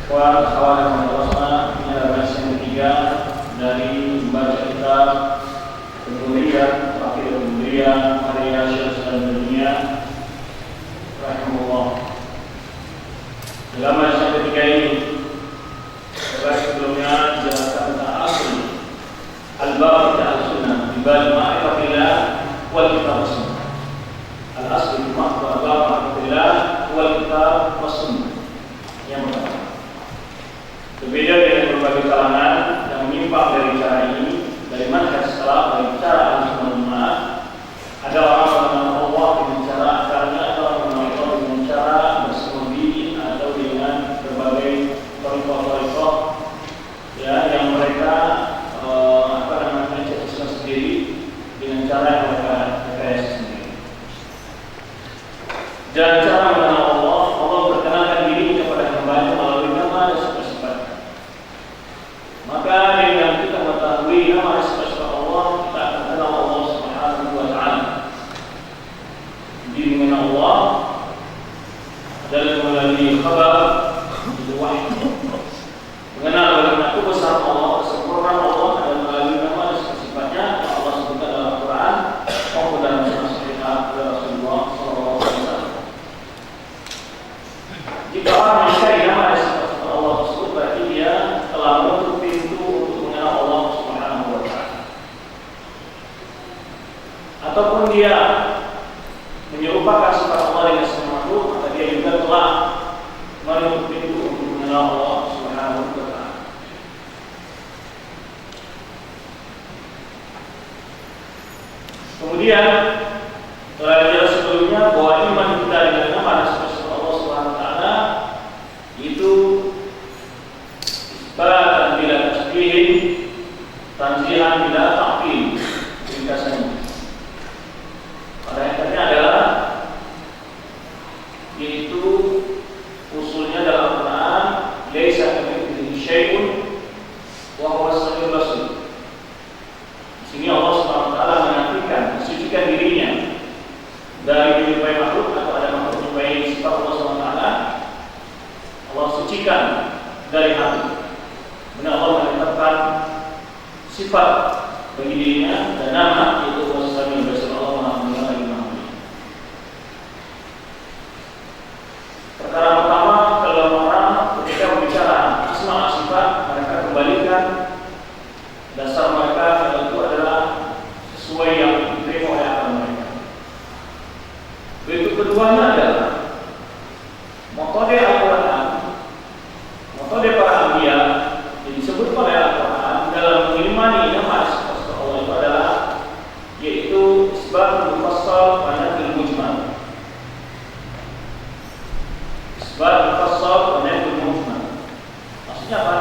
Wa kawan Allah inilah bahasan ketiga dari membaca kitab Kemuliaan Akhir Kemuliaan Maria Syarsan Dunia rahimahullah. Dalam bahasan ketiga ini sebelumnya jelaskan tentang asli al-bab al-sunnah di bab ma'rifatillah wal kitab sunnah. Al-asli bab ma'rifatillah wal kitab sunnah. Yang pertama, berbeda dengan berbagai kalangan yang menyimpang dari cara ini, dari manhaj salaf, dari cara al-sunnah. Ada orang mengenal Allah dengan cara akalnya, ada orang mengenal Allah dengan cara bersembunyi atau dengan berbagai thariqah-thariqah ya, yang mereka cetuskan sendiri dengan cara yang mereka rekayasa sendiri. Dan cara mengenal Allah, Allah berkenalkan diri kepada hamba-Nya melalui nama dan sifat-sifat. Maka dengan kita mengetahui nama dan sifat-sifat Allah, kita akan kenal Allah Subhanahu wa Ta'ala. Jadi mengenal Allah adalah melalui khabar, itu wahyu. Mengenal bagaimana kebesaran Allah, kesempurnaan Allah adalah melalui nama dan sifat-sifatnya yang Allah sebutkan dalam Al-Quran maupun dalam sunnah sahihah Rasulullah SAW. Jika orang mencari nama dan sifat Allah tersebut, berarti dia telah menutup pintu untuk mengenal Allah Subhanahu wa Ta'ala. Ataupun dia menyerupakan sifat Allah dengan semua makhluk, maka dia juga telah menutup pintu untuk mengenal Allah Subhanahu wa Ta'ala. Kemudian telah dijelaskan sebelumnya bahwa iman kita dengan nama dan sifat Allah Subhanahu wa Ta'ala itu isbatan bila tasbih, tanzihan bila ta'til. Ringkasannya pada yang tadi adalah yaitu usulnya dalam Al-Quran, laisa kamitslihi syai'un wa huwa as-sami'ul basir. Di sini Allah Subhanahu wa Ta'ala menafikan, mensucikan dirinya dari menyerupai makhluk atau ada makhluk menyerupai sifat Allah Subhanahu wa Ta'ala. Allah sucikan dari hati. Benar Allah menetapkan sifat bagi dirinya dan nama, yaitu As-Sami'ul Basir. Allah Maha mendengar lagi Maha melihat. Perkara pertama, kalau orang ketika berbicara asma sifat, mereka kembalikan dasar mereka itu adalah sesuai yang diterima oleh akal mereka. Berikut keduanya adalah metode Al-Quran, metode para anbiya yang disebut oleh Al-Quran dalam mengimani nama sifat Allah itu adalah yaitu isbat mufassal pada ilmu mujmal. Isbat mufassal pada ilmu mujmal. Maksudnya apa?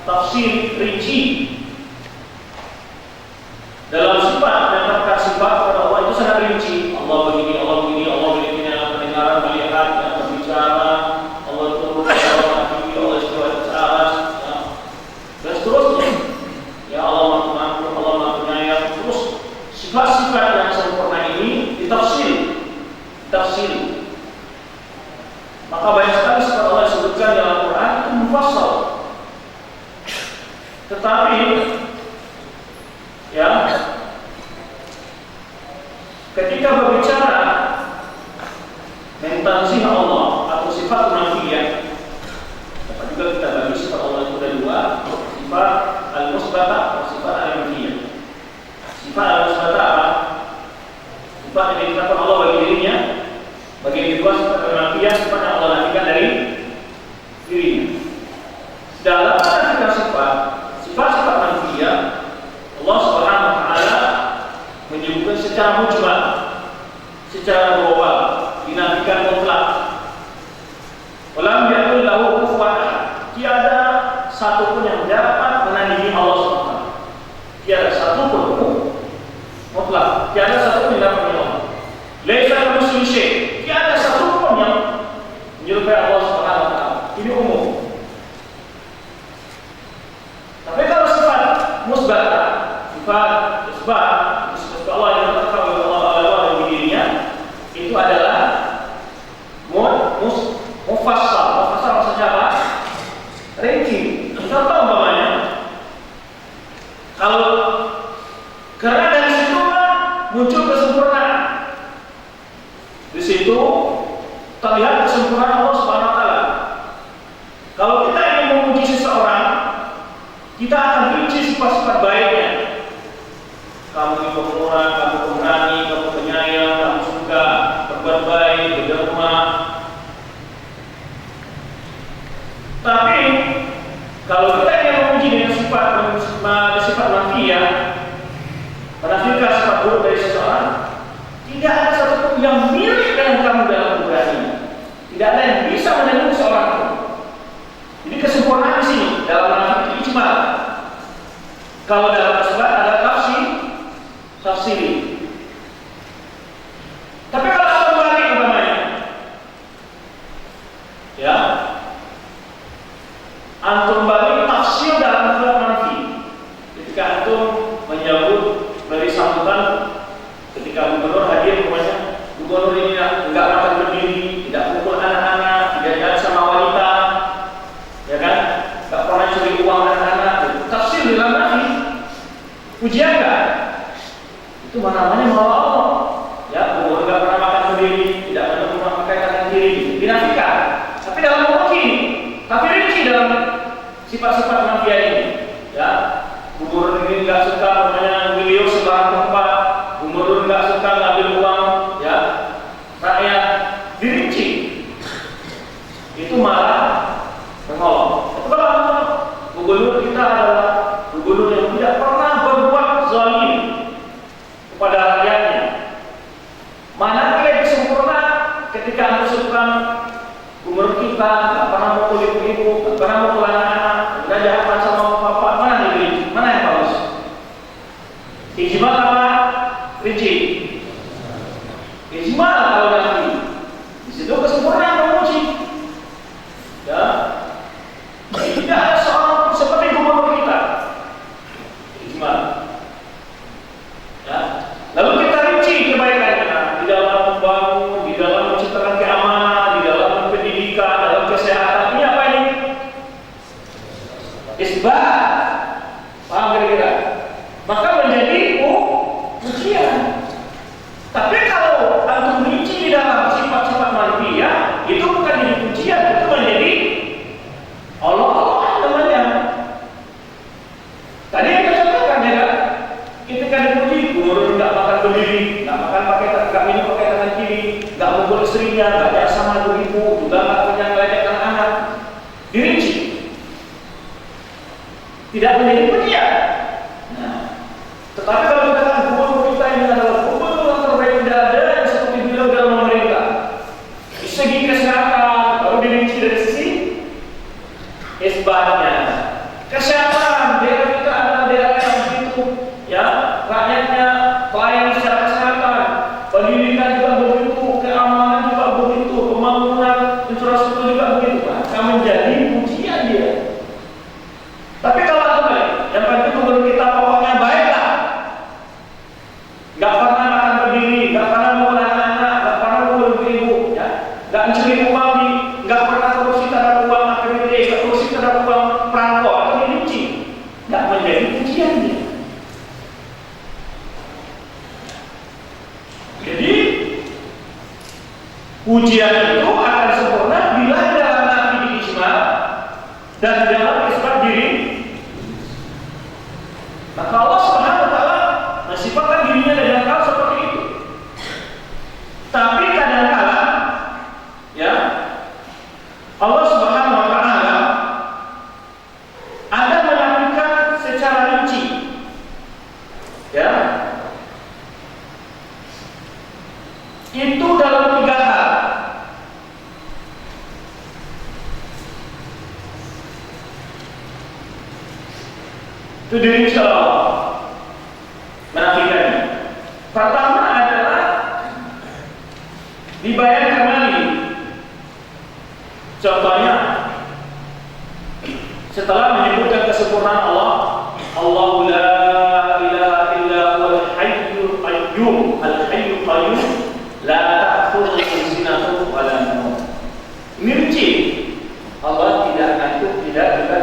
Tafsir rinci dalam sifat dan kata sifat pada Allah itu sangat rinci. Allah begini, Allah begini, Allah begini, dalam pendengaran, melihat, berbicara, Allah turun, Allah tinggi, Allah istiwa di atas, ya. Dan seterusnya. Ya Allah Maha Pengampun, Allah Maha Penyayang. Terus sifat-sifat yang sempurna ini ditafsir. Maka banyak sekali sifat Allah disebutkan dalam Al-Quran itu mufassal. Tetapi ya, ketika berbicara mentanzih Allah atau sifat nafiyah, dapat juga kita bagi sifat Allah itu ada dua, sifat al-musbatah dan sifat al-nafiyah. Sifat al-musbatah apa? Sifat yang ditetapkan Allah bagi dirinya. Bagi yang kedua sifat al-nafiyah, sifat yang Allah nafikan dari dirinya. Dalam ada sifat-sifat nafiyah, Allah Subhanahu wa Ta'ala menyebutkan secara mujmal, secara global, dinafikan mutlak. Walam yakul lahu kufuwan ahad. Tiada satu pun yang dapat menandingi Allah Subhanahu wa Ta'ala. Tiada satu pun mutlak. Tiada satu pun yang dapat menandingi Allah. Laisa kamitslihi syai'. Tiada satu pun yang menyerupai Allah Subhanahu wa Ta'ala. Ini umum. Tapi kalau sifat musbatah, sifat Allah yang terkait oleh Allah dan dirinya, itu adalah mufassal. Mufassal maksudnya apa? rinci. Contoh umpamanya, kalau karena dari situ muncul kesempurnaan. Di situ terlihat kesempurnaan Allah Subhanahu wa taala. Kalau kita ingin memuji seseorang, kita akan rinci sifat-sifat baiknya. Kamu ini pemurah, kamu pemberani, kamu penyayang, kamu suka berbuat baik, berderma. Tapi kalau kita ingin memuji dengan sifat manfiyah, menafikan sifat buruk dari seseorang, tidak ada satupun yang mirip dengan kamu dalam pemberani. Tidak ada yang bisa menandingi seorang itu. Jadi kesempurnaan di sini dalam menafik itu ijmal. Kalau dalam sifat ada tafsiri. Tapi kalau antum balik umpamanya, ya, antum balik tafsir dalam sifat manfi. Ketika antum menyambut beri sambutan, ketika gubernur hadir, umpamanya gubernur ini enggak makan berdiri, tidak pukul anak-anak, tidak jalan sama wanita, ya kan? Enggak pernah curi uang anak-anak. Tafsir dalam manfi, pujian enggak? Itu namanya mawa Allah. Ya, gubernur enggak pernah makan berdiri, tidak pernah pakai tangan kiri, dinafikan. Tapi dalam memuji, tapi rinci dalam sifat-sifat mafia ini. Ya, gubernur ini enggak suka namanya beliau sembarang tempat, gubernur enggak suka ngambil uang, ya, rakyat, dirinci. Itu malah menolong. Itu kalau gubernur kita adalah gubernur yang tidak pernah berbuat zalim kepada rakyatnya. Mana lebih sempurna ketika mengusulkan gubernur kita tak pernah mukul ibu-ibu, tak pernah mukul anak-anak, tidak jahat sama bapak, mana yang rinci? Mana yang bagus? Ijmal apa? Rinci. Ijmal kalau nanti di situ kesempurnaan memuji. Ya, tidak ada seorang seperti gubernur kita. Ijmal. Ya. Lalu kita rinci kebaikannya di dalam membangun, di dalam menciptakan keamanan, di dalam pendidikan, dalam kesehatan. Ini apa ini? Isbat. Paham kira-kira? Maka menjadi pujian. Tapi kalau antum rinci di dalam sifat-sifat manfiyah, itu bukan jadi pujian, itu menjadi Allah namanya. Tadi yang kita contohkan ya kan? Ketika dipuji, gubernur nggak makan berdiri, nggak makan pakai nggak minum pakai tangan kiri, nggak mukul istrinya, nggak jahat sama ibu, juga nggak punya ngeledek anak-anak. Dirinci, tidak menjadi pujian. Nah, tetapi kalau kita katakan gubernur kita ini adalah gubernur yang terbaik, tidak ada yang seperti beliau dalam memerintah. Di segi kesehatan, baru dirinci dari sisi isbatnya. Kesehatan, daerah kita adalah daerah yang begitu, ya, rakyatnya pelayan secara kesehatan, pendidikan juga begitu, keamanan juga begitu, pembangunan infrastruktur juga begitu. Maka menjadi pujian dia. Tapi kalau kembali, yang penting gubernur kita pokoknya baiklah, nggak pernah makan berdiri, nggak pernah mukul anak-anak, nggak pernah mukul ibu, ya, nggak mencuri uang, nggak pernah korupsi terhadap uang APBD, nggak korupsi terhadap uang perangko atau dirinci, nggak menjadi pujian dia. Jadi pujian itu akan sempurna bila dalam nafi ijmal dan dalam isbat diri. Maka Allah Subhanahu wa taala mensifatkan dirinya dengan hal seperti itu. Tapi kadang-kala ya Allah Subhanahu wa taala ada menafikan secara rinci. Ya. Itu dalam 3 hal. Itu diri Allah menafikannya. Pertama adalah dibayar kembali. Contohnya, setelah menyebutkan kesempurnaan Allah, Allahu la ilaha illa huwal hayyul qayyum, al-hayyul qayyum la ta'khudhuhu sinatun wa la nawm. Mirci, Allah tidak ngantuk, tidak juga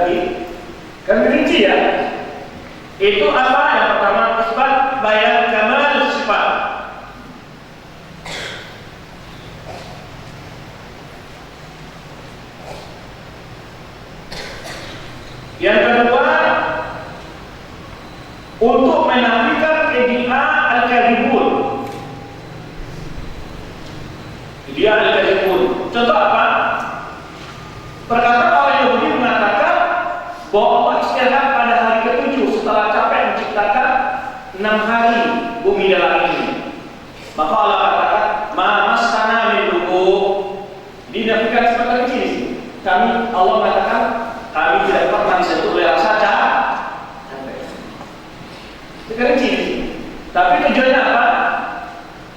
Yang kedua, untuk menafikan iddia al-kadhibun. Iddia al-kadhibun. Contoh apa? Perkataan orang Yahudi mengatakan bahwa Allah istirahat pada hari ke-7 setelah capek menciptakan 6 hari bumi dan langit ini. Maka Allah katakan, "Ma masana min lughub." Dinafikan seperti ini. Kami, Allah mengatakan, kami tidak pernah disentuh oleh rasa capek. Sekarang ini. Tapi tujuannya apa?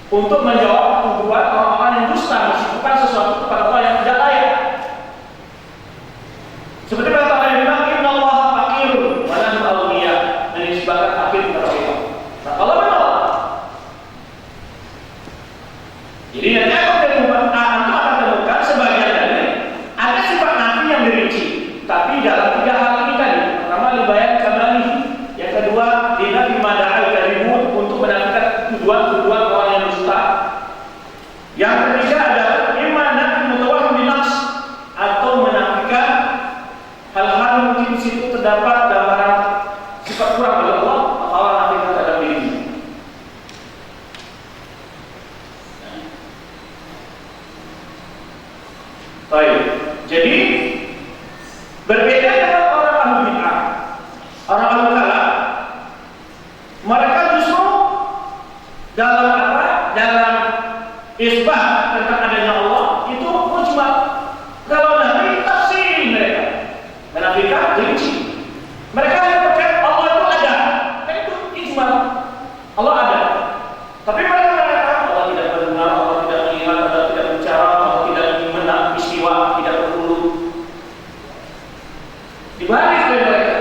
Untuk menjawab tuduhan orang-orang yang dusta mensibukkan sesuatu kepada Allah yang tidak layak. Seperti kata Allah yang bilang, "Inna Allaha faqirun wa nahnu aghniya." Menisbahkan fakir kepada Allah. Nah, Allah menolak. Jadi nanti akan temukan sebagian dari ada sifat nafi yang dirinci, tapi dalam 3 hal ini tadi. Pertama, libayan kamali. Yang kedua, dinafi mada'al kadhibun, untuk menafikan tuduhan-tuduhan orang yang dusta. Yang ketiga adalah imana mutawahhim binafs, atau menafikan hal-hal mungkin di situ terdapat gambaran sifat kurang dari Allah, maka Allah nafikan terhadap dirinya. Baik, jadi berbeda dengan orang ahli bid'ah, orang ahli kalam, mereka justru dalam apa? Dalam isbat tentang adanya Allah itu mujmal. Kalau nabi tafsir mereka, menafikan rinci. Mereka hanya percaya Allah itu ada, kan itu ijmal. Allah ada. Tapi mereka mengatakan Allah tidak mendengar, Allah tidak melihat, Allah tidak bicara, Allah tidak menang, istiwa, tidak berhulu. Dibalik oleh mereka.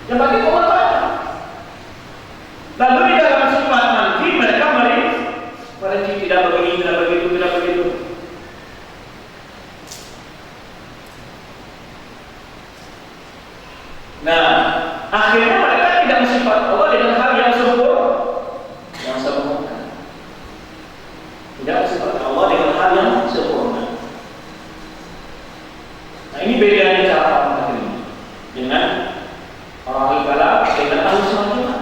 Yang penting Allah ada. Lalu di dalam sifat nanti mereka merinci tidak begini, tidak begitu, tidak begitu. Nah, akhirnya mereka tidak mensifat Allah dengan hal yang sempurna. Tidak mensifat Allah dengan hal yang sempurna. Nah, ini bedanya cara orang ini dengan orang ahli kalam dengan ahli sunnah jamaah.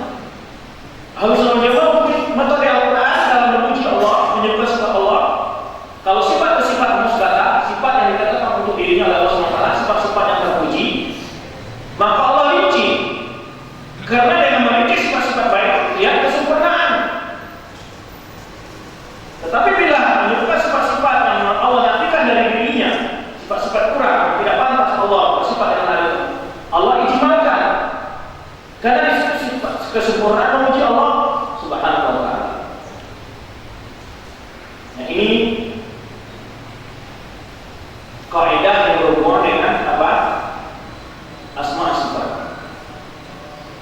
Ahli sunnah jamaah metode Al-Quran dalam memuji Allah, menyebut sifat Allah. Kalau sifat musbata, sifat yang dikatakan untuk dirinya oleh Allah SWT, sifat-sifat yang terpuji, maka Allah rinci. Karena dengan merinci sifat-sifat baik, ya kesempurnaan. Tetapi bila menyebutkan sifat-sifat yang Allah nafikan dari dirinya, sifat-sifat kurang, tidak pantas Allah bersifat dengan hal itu, Allah ijmalkan. Karena di situ sifat kesempurnaan memuji Allah Subhanahu wa ta'ala. Nah, ini kaidah yang berhubungan dengan apa? Asma sifat.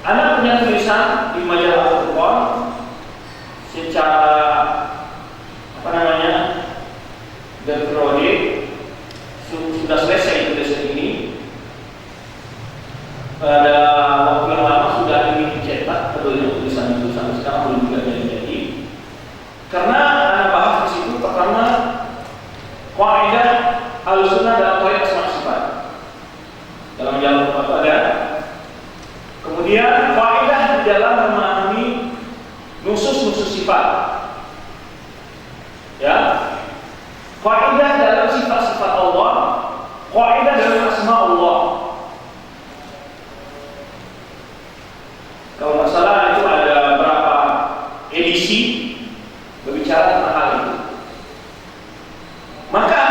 Anak punya tulisan di majalah Al-Quran secara apa namanya, berprodi sudah selesai tulisan ini. Pada waktu yang lama sudah ingin dicetak, betulnya tulisan-tulisan sekarang belum juga jadi. Karena anak bahas di situ pertama kaidah Ahlussunnah dalam kaidah asma sifat. Dalam jalur apa ada. Kemudian kaidah di dalam memahami nusus-nusus sifat. Ya. Kaidah dalam sifat-sifat Allah, kaidah dalam asma Allah. Kalau nggak salah itu ada berapa edisi berbicara tentang hal itu. Maka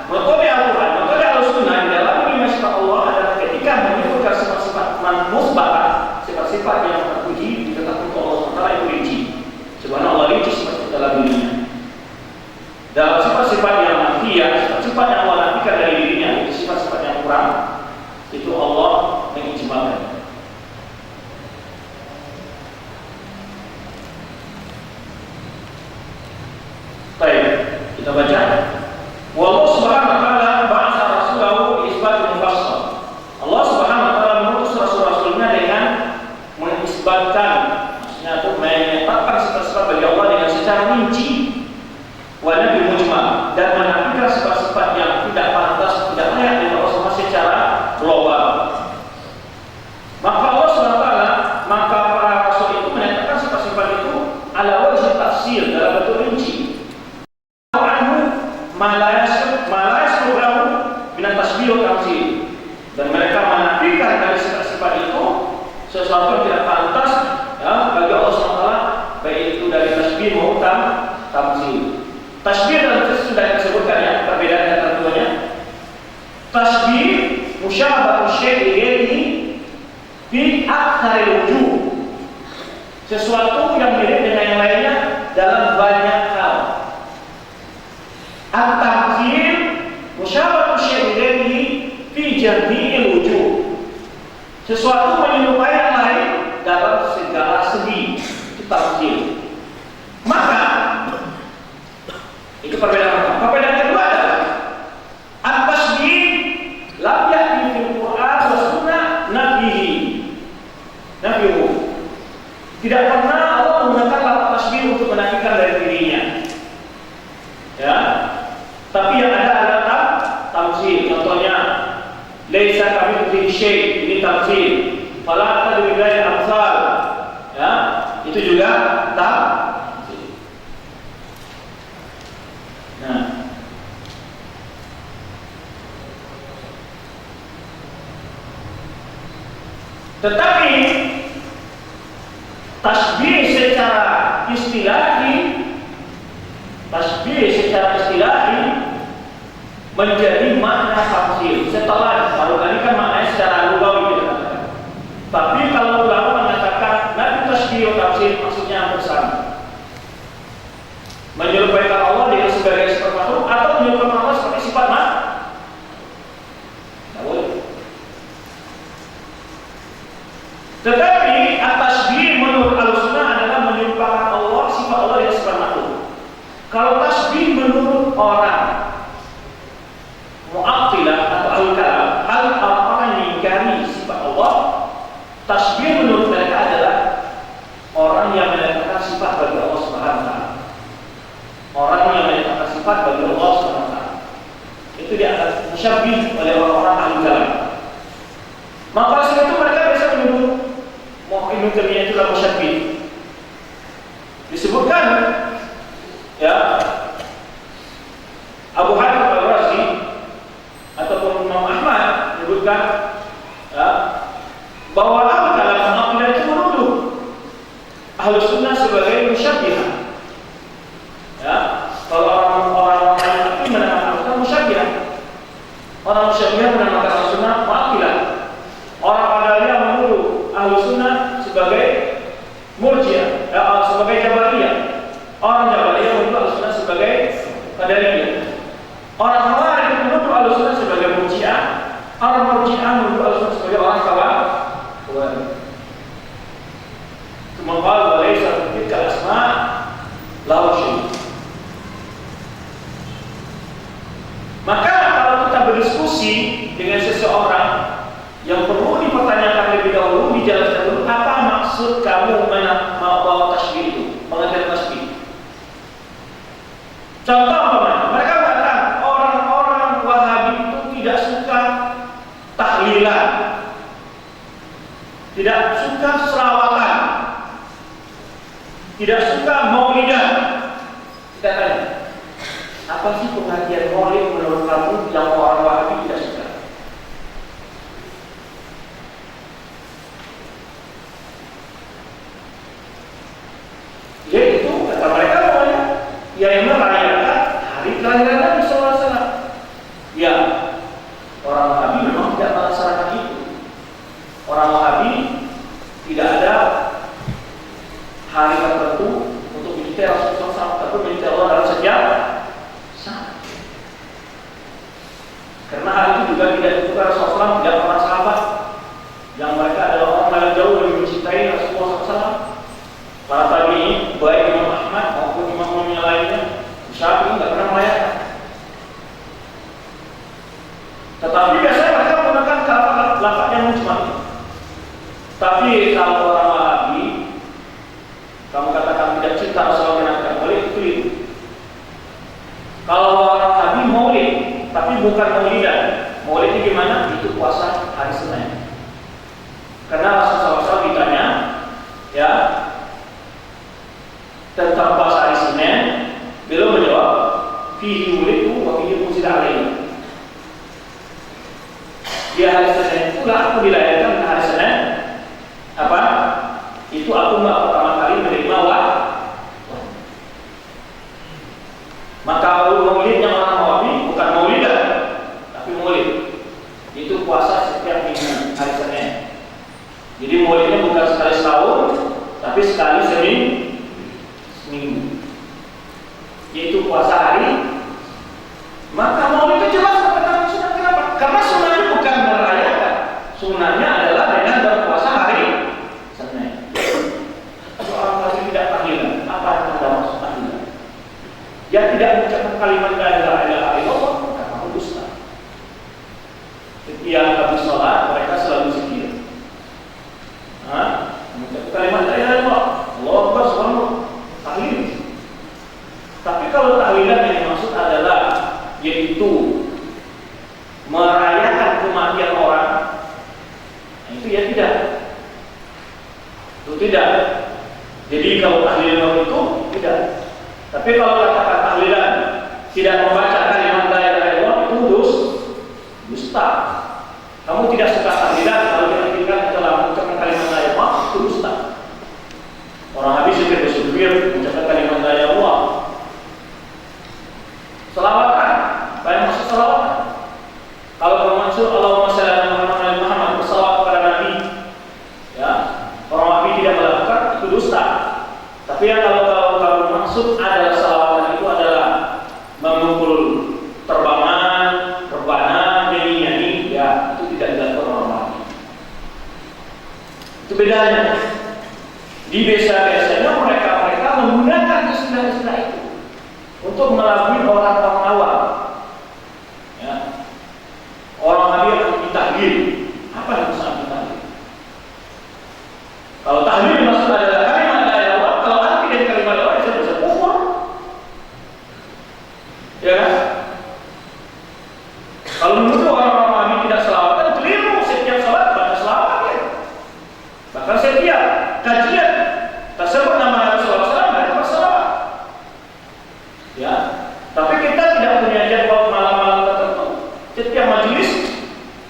metode Al-Quran, metode Ahlussunnah di dalam mengenai sifat Allah adalah ketika menyebutkan sifat-sifat musbah, sifat-sifat yang terpuji ditetapkan untuk Allah SWT itu rinci. Sebenarnya Allah rinci seperti dalam dirinya. Dalam sifat-sifat yang nafiyah, sifat-sifat yang Allah nafikan dari dirinya, itu sifat-sifat yang kurang, itu Allah mengijmalkan. Baik, kita baca. Wallahu subhanahu wa ta'ala ba'atha rasulahu bi isbatil mufassal. Allah subhanahu wa ta'ala mengutus rasul-rasulnya dengan mengisbatkan, maksudnya itu menetapkan sifat-sifat bagi Allah dengan secara rinci, wa nabi mujmal, dan menafikan sifat-sifat yang tidak pantas, tidak layak dari Allah secara global. sesuatu yang tidak pantas ya bagi Allah SWT, baik itu dari tasbih maupun tamsil. Tasbih dalam sudah disebutkan ya perbedaan antara keduanya. Tasbih musyabahatu syai'i fi aktsaril wujuh. Sesuatu yang mirip dengan yang lainnya dalam banyak hal. At-tamthil musyabahatu syai'i fi jami'il wujuh. Sesuatu menyerupai yang lain dalam segala segi. Itu tamthil. Maka itu perbedaan pertama. Perbedaan kedua adalah at-tasbih lam ya'ti fil Qur'an wa sunnah nafihi. Tidak pernah Allah menggunakan lafaz tasbih untuk menafikan dari dirinya. Ya. Tapi yang ada adalah tamsil. Contohnya laisa kamitslihi syai', ini tamsil. Fala tadri bil amsal. Ya, itu juga tamsil. Nah, tetapi tasbih secara istilahi menjadi makna tamsil. Setelah baru tadi kan maknanya secara lugawi kita katakan. Tapi kalau ulama mengatakan nanti tasbih tamsil maksudnya hampir sama. Menyerupai Allah dengan sebagai sifat makhluk atau menyerupai Allah sebagai sifat makhluk. Tidak boleh. Tetapi at-tasbih menurut Ahlussunnah adalah menyerupakan Allah, sifat Allah dengan sifat makhluk. Kalau tasbih menurut orang Mu'attilah atau Al-Kalam, orang yang mengingkari sifat Allah, tasbih menurut mereka adalah orang yang menyatakan sifat bagi Allah Subhanahu wa taala. Orang yang menyatakan sifat bagi Allah Subhanahu wa taala. Itu dianggap musyabbih oleh orang-orang Al-Kalam. Maka setelah itu mereka biasa menuduh Ibnu Taimiyah itu adalah musyabbih. Disebutkan ya Abu Hanifah Al-Razi ataupun Imam Ahmad menyebutkan ya, bahwa Al-Kalam itu menuduh Ahlussunnah sebagai musyabbihah. Ya, kalau orang-orang yang menamakan musyabbihah, orang musyabbihah menamakan Ahlussunnah mu'attilah. Orang Qadariyah menuduh Ahlussunnah sebagai murji'ah, sebagai jabariyah. Orang jabariyah menuduh Ahlussunnah sebagai qadariyah. Orang Khawarij menuduh Ahlussunnah sebagai murji'ah. Orang murji'ah menuduh Ahlussunnah sebagai orang khawarij. Kemudian walaysa tilka asma' lahu syai'. Maka kalau kita berdiskusi dengan seseorang yang perlu dipertanyakan lebih dahulu, dijelaskan dulu apa maksud kamu membawa tasbih itu, pengertian tasbih. Contoh apa? Mereka mengatakan orang-orang Wahabi itu tidak suka tahlilan, tidak suka selawatan, tidak suka maulidan. Kita tanya, apa sih pengertian maulid menurut kamu yang orang Wahabi tidak suka? Yaitu kata mereka pokoknya yang merayakan hari kelahiran Nabi SAW. Ya, orang Wahabi memang tidak melaksanakan itu. Orang Wahabi tidak ada hari tertentu untuk mencintai Rasulullah SAW, tapi mencintai Allah dalam setiap saat. Karena hal itu juga tidak dibuka Rasulullah SAW, tidak para sahabat yang mereka adalah orang yang jauh lebih mencintai Rasulullah SAW. Para tabi'in, baik Imam Ahmad maupun imam-imam yang lainnya, Syafi'i tidak pernah merayakan. Tetapi biasanya mereka menggunakan lafaz yang mujmal. Tapi kalau orang Wahabi, kamu katakan tidak cinta Rasulullah menyenangkan maulid, itu keliru. Kalau orang Wahabi maulid, tapi bukan maulidan. Maulid itu gimana? Itu puasa hari Senin. Karena Rasulullah SAW ditanya, ya, tentang puasa hari Senin, beliau menjawab, fihi wulidtu wa fihi unzila alayya. Di hari Senin itulah aku dilahirkan, hari Senin apa? hari Senin. Jadi maulidnya bukan sekali setahun, tapi sekali seminggu. Yaitu puasa hari. Maka maulid itu jelas katakan sunnah. Kenapa? Karena sunnahnya bukan merayakan. Sunnahnya adalah dengan berpuasa hari Senin. Seorang kafir tidak tahlilan. Apa yang Anda maksud tahlilan? Dia tidak mengucapkan kalimat la ilaha illallah, maka kamu dusta. Setiap habis sholat mereka selalu zikir. Mengucapkan kalimat la ilaha illallah, Allahu Akbar, subhanallah, tahlil. Tapi kalau tahlilan yang dimaksud adalah yaitu merayakan kematian orang, itu ya tidak. Itu tidak. Jadi kalau tahlilan itu tidak. Tapi kalau katakan tahlilan tidak membaca kalimat la ilaha illallah itu dusta. Kamu tidak suka tahlilan kalau kita telah mengucapkan kalimat la ilaha illallah itu dusta. Orang habis zikir bersyukur mengucapkan kalimat la ilaha illallah. Selawatan, banyak maksud selawatan. Kalau bermaksud Allahumma shalli ala Muhammad berselawat kepada Nabi, ya, orang Nabi tidak melakukan itu dusta. Tapi yang kalau maksud adalah selawatan itu adalah memukul terbangan, rebana, nyanyi, ya itu tidak dilakukan orang Nabi. Itu bedanya. Di desa-desanya mereka menggunakan istilah-istilah itu untuk melalui orang-orang awam. Ya. Orang Nabi akan ditahlil. Apa yang maksud tahlil? Kalau tahlil maksud adalah kalimat la ilaha illallah, kalau arti dari kalimat la ilaha illallah bisa kufur. Ya kan? Kalau menurut orang-orang Nabi tidak selawatan, keliru. Setiap salat baca selawat ya. Bahkan setiap kajian tersebut nama Nabi sallallahu alaihi wasallam baca selawat. Ya, tapi kita tidak punya jadwal malam-malam tertentu. Setiap majelis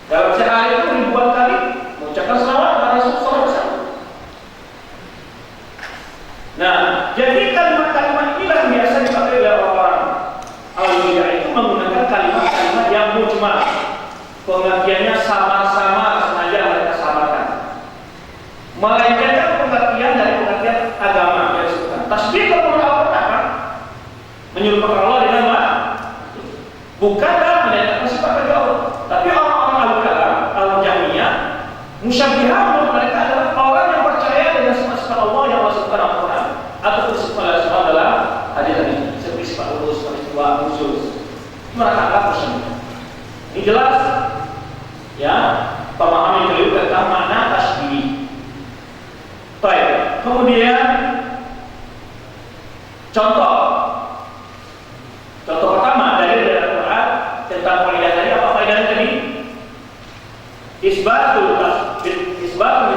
dalam sehari itu ribuan kali mengucapkan selawat kepada Rasulullah. Nah, jadi kalimat-kalimat inilah yang biasa dipakai oleh orang-orang al-bid'ah itu menggunakan kalimat-kalimat yang mujmal. Pengertiannya sama-sama sengaja mereka samakan. Melainkan pengertian dari pengertian agama yang disebutkan. Tasbih kalau apa? Menyerupakan Allah dengan apa? Bukan dalam menetapkan sifat bagi Allah. Tapi orang-orang al-kalam, al-jahmiyah, musyabbihah menurut mereka adalah orang yang percaya dengan sifat-sifat Allah yang Allah sebutkan dalam Al-Quran atau sifat Allah dalam hadis-hadis seperti sifat ulus, peristiwa, khusus. Mereka anggap musyabbihah. Ini jelas, ya, pemahaman keliru tentang makna tasbih. Baik, kemudian contoh pertama dari Al-Quran tentang faidah tadi. Apa faedahnya tadi? Isbatul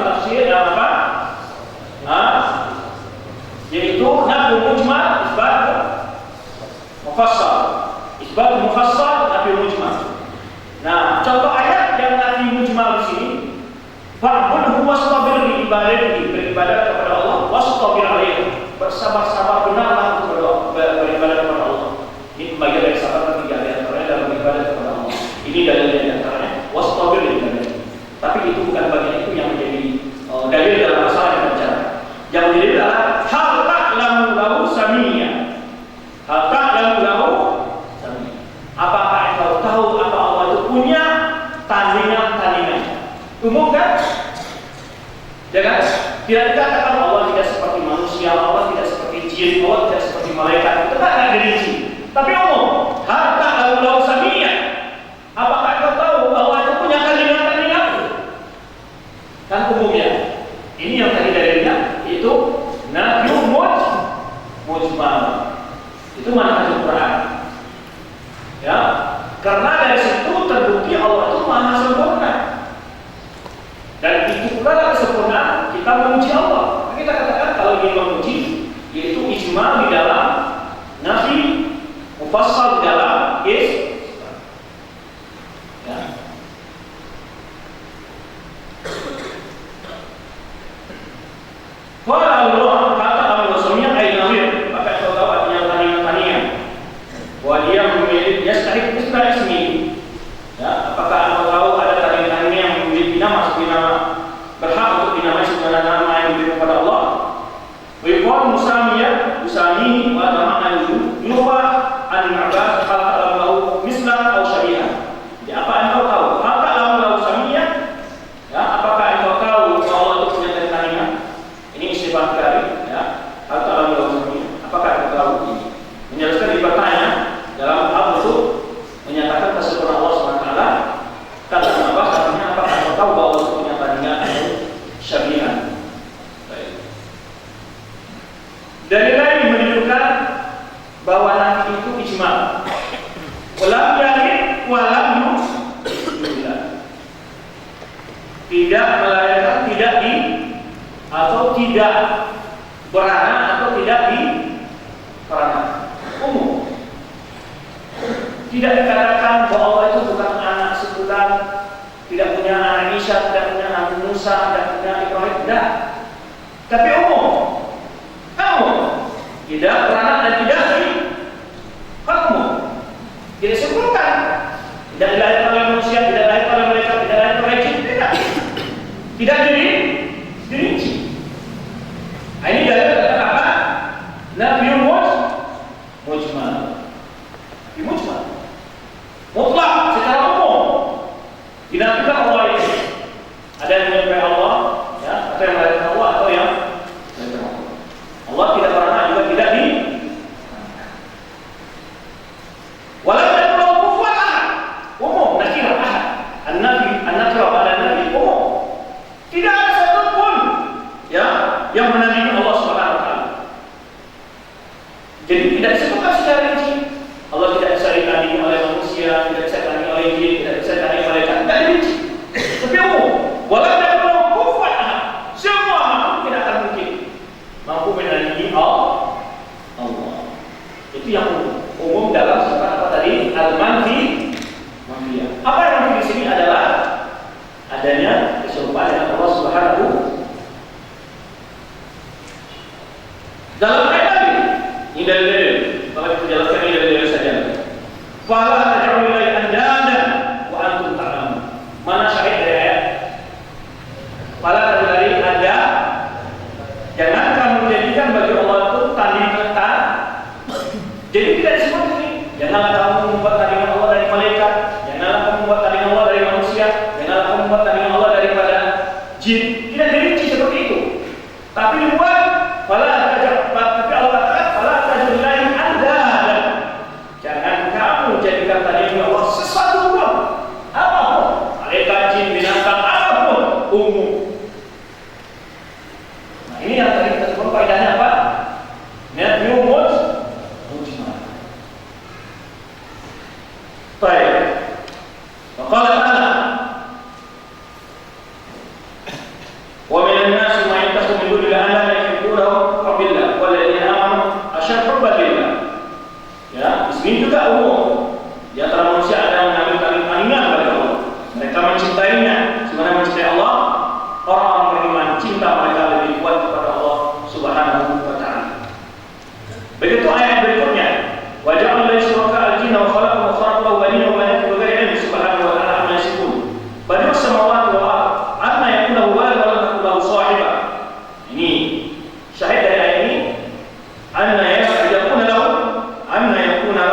tafsir yang apa? Yaitu nafi mujmal, isbat mufassal. Isbat mufassal, nafi mujmal. Nah, contoh ayat yang nafi mujmal di sini, fa'budhu wastabir li ibadatihi, beribadah kepada Allah, wastabir alaihi, bersabar-sabar benarlah untuk beribadah kepada Allah. Ini bagian dari sabar ketiga di antaranya dalam beribadah kepada Allah. Ini dalilnya di antaranya wastabir li ibadatihi. Tapi itu bukan bagian itu yang menjadi dalil dalam masalah yang berbicara. Yang menjadi adalah hal ta'lamu lahu samiyya. Hal ta'lamu lahu samiyya. Apakah engkau tahu apa Allah itu punya tandingan-tandingan? Umum kan? Ya kan? Tidak dikatakan Allah tidak seperti manusia, Allah tidak seperti jin, Allah tidak seperti malaikat. Itu kan ada rinci. Tapi umum, harta lau samiyya. Apakah engkau tahu Allah itu punya tandingan-tandingan? Kan umumnya. Ini yang tadi dalilnya itu nafyu mujmal. Itu manhaj Al-Quran. Ya, karena dari situ terbukti Allah itu maha sempurna. Dan itu pula kesempurnaan kita memuji Allah. Kita katakan kalau ingin memuji, yaitu ijma di dalam nafi, mufassal di dalam is. Ya. Qala Allah kata Allah Rasulnya ayat maka kau tahu artinya tandingan-tandingan. Bahwa dia memilih yastahik ismi. Ya, apakah engkau tahu ada tandingan yang memiliki nama tidak melahirkan, tidak di atau tidak beranak atau tidak di beranak. Umum. Tidak dikatakan bahwa Allah itu bukan anak sebulan, tidak punya anak Isa, tidak punya anak Musa, tidak punya Ibrahim, tidak. Tapi umum. Tidak beranak dan tidak di umum. Tidak disebutkan. Tidak dilahirkan oleh manusia, tidak dilahirkan oleh mereka, tidak dilahirkan oleh jin, tidak. Tidak dirinci. Nah, ini dalil kata apa? Nafiyul mujmal. Mujmal. Mutlak secara umum. Dinafikan Allah itu. Ada yang menyerupai Allah, ya, atau yang melahirkan Allah atau yang melahirkan Allah. Allah tidak beranak juga tidak di. Walau tidak kufuwan ahad. Umum, nakirah ahad. An-nakirah pada nabi umum. Tidak ada satupun ya yang menandingi Allah Subhanahu wa taala. Jadi tidak disebutkan secara rinci. Allah tidak bisa ditandingi oleh manusia, tidak bisa ditandingi oleh jin, tidak bisa ditandingi oleh malaikat. Tidak rinci. Tapi umum. Walau tidak kufuwan ahad. Semua makhluk tidak akan mungkin mampu menandingi Allah. Itu yang umum dalam surat apa tadi? Al-Manfiyah. Apa yang manfi di sini adalah adanya keserupaan dengan Allah Subhanahu. Dalam ayat tadi, ini dalil. Kalau kita jelaskan ini dalil saja. Fala taj'alu lillahi andadan wa antum ta'lamun. Mana syahid dari ayat? Fala taj'alu anda, jangan kamu jadikan bagi Allah itu tandingan. Jadi tidak disebut ini. Janganlah kamu membuat tandingan Allah dari malaikat, janganlah kamu membuat tandingan Allah dari manusia, janganlah kamu membuat tandingan Allah daripada jin. Tidak dirinci seperti itu. Tapi dibuat tapi Allah katakan fala taj'alu anda. Jangan kamu jadikan tandingan Allah sesuatu pun, apapun, malaikat, jin, binatang, apapun, umum. Nah, ini yang tadi kita sebut faedahnya apa? Nafiyul mujmal. Baik. Qala ta'ala wa minan nasi man yattakhidhu min dunillahi andadan yuhibbuhum hubbillah wal ladzina amanu asyaddu hubban lillah. Ya, di sini juga umum. Di antara manusia ada yang mengambil tandingan bagi Allah. Mereka mencintainya sebagaimana mencintai Allah. Orang-orang beriman cinta mereka lebih kuat kepada Allah Subhanahu wa taala. Begitu ayat berikutnya, wa ja'ala lillahi syuraka al-jinna wa khalaqahum wa kharaqahu banina wa malaikatan bi ghairi ilmin subhanahu wa ta'ala amma yasifun. Badi'us samawati wal ardh, anna yakunu lahu walad wa lam takun lahu shahibah. Ini syahid dari ayat ini, anna yakunu lahu an yakuna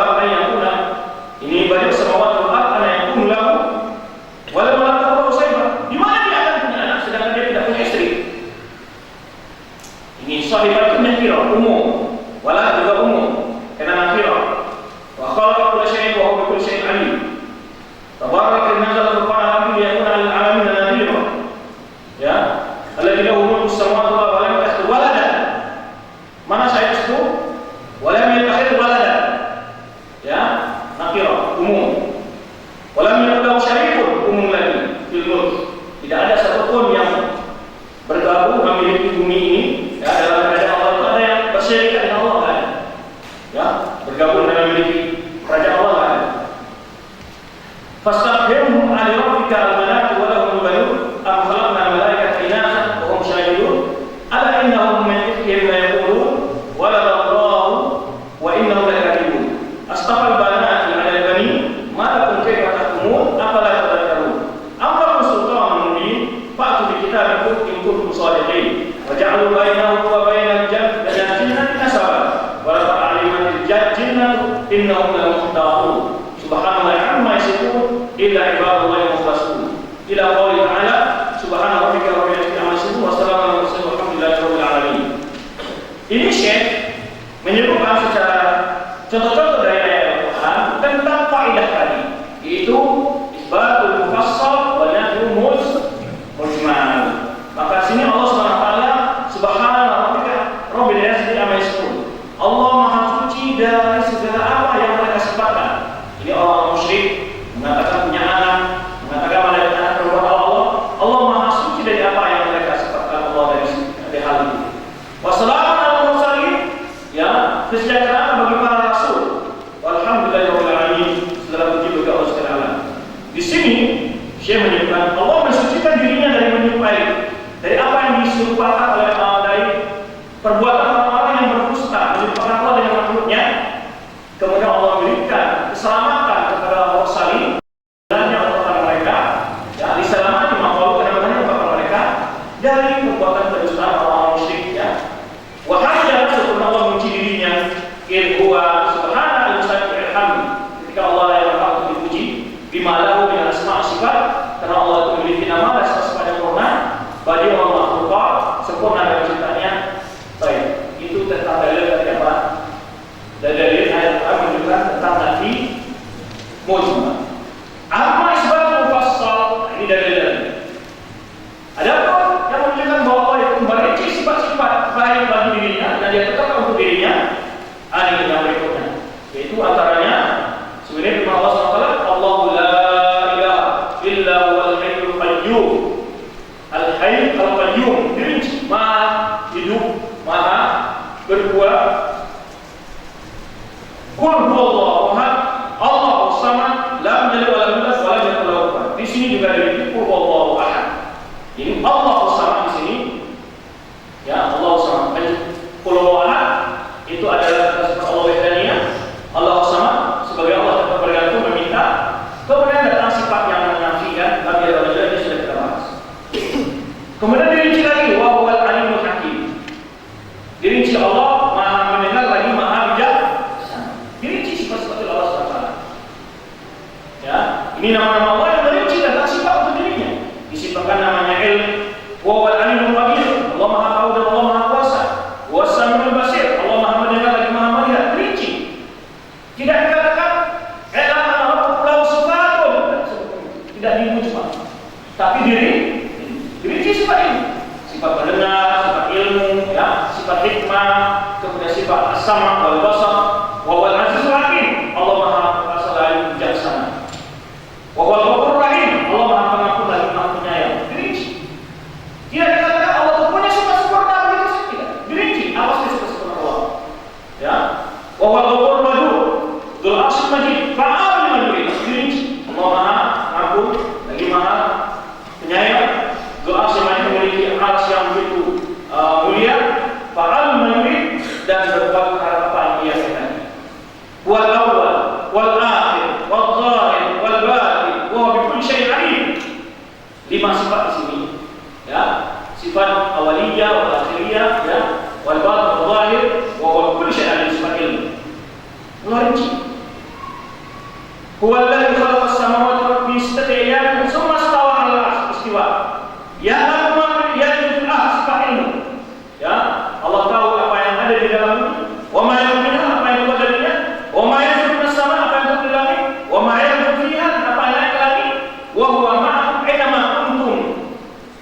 berbuat qul huwallahu ahad, Allahu samad, lam yalid wa lam yulad wa lam yakul lahu kufuwan ahad. Di sini juga ada qul huwallahu ahad. Jadi Allahu samad di sini, ya Allahu samad. Qul huwallahu ahad itu adalah sifat Allah wahdaniyah. Allahu samad sebagai Allah tetap bergantung meminta. Kemudian datang sifat yang menafikan, lam yalid wa lam yulad, ini sudah kita bahas. Kemudian dirinci lagi wa huwal alimul hakim. Dirinci Allah Maha mendengar lagi Maha bijaksana. Dirinci sifat-sifat Allah SWT. Ya, ini nama-nama Allah yang dirinci tentang sifat untuk dirinya. Disifatkan namanya ilmu. Wa huwal alimul khabir. Allah Maha tahu dan Allah Maha kuasa. Wa samiul basir. Allah Maha mendengar lagi Maha melihat. Dirinci. Tidak dikatakan ilmu Allah sifatun. Tidak dimujmal. Tapi dirinci sifat ini. Sifat mendengar, sifat ilmu, ya, sifat hikmah, kemudian sifat as-sama' wal basar, wa huwal azizul hakim. Allah Maha Kuasa lagi bijaksana. Wa huwal ghafurur rahim. Allah Maha Pengampun lagi Maha Penyayang. Dirinci. Tidak dikatakan Allah itu punya sifat sempurna begitu saja. Tidak. Dirinci apa sih sifat sempurna Allah? Ya. Wa huwal ghafurur wadud. Dzul 'arsyil majid. Fa'al liman yurid. Dirinci. Allah Maha Pengampun lagi Maha Penyayang. Dzul 'arsyil majid memiliki arsy yang begitu mulia. Fa'al yurid, dan berbuat apa yang dia kehendaki. Wal awwal wal akhir wal zahir wal batin wa huwa bi kulli syai'in alim. 5 sifat di sini, ya. Sifat awaliyah wal akhiriyah, ya, wal batin wal zahir wa huwa bi kulli syai'in alim. Sifat ilmu. Rinci. Huwa alladhi khalaqa as-samawati wal arda fi sittati ayyamin tsumma istawa 'ala al-'arsy istiwa. Ya'lamu ma yalju al-'arsy, sifat ilmu. Ya, Allah tahu apa yang ada di dalam bumi, wa ma yamliku, apa yang keluar darinya, wa ma yanzilu minas sama', apa yang turun dari langit, wa ma yanzilu fiha, apa yang naik ke langit, wa huwa ma'akum aina ma kuntum.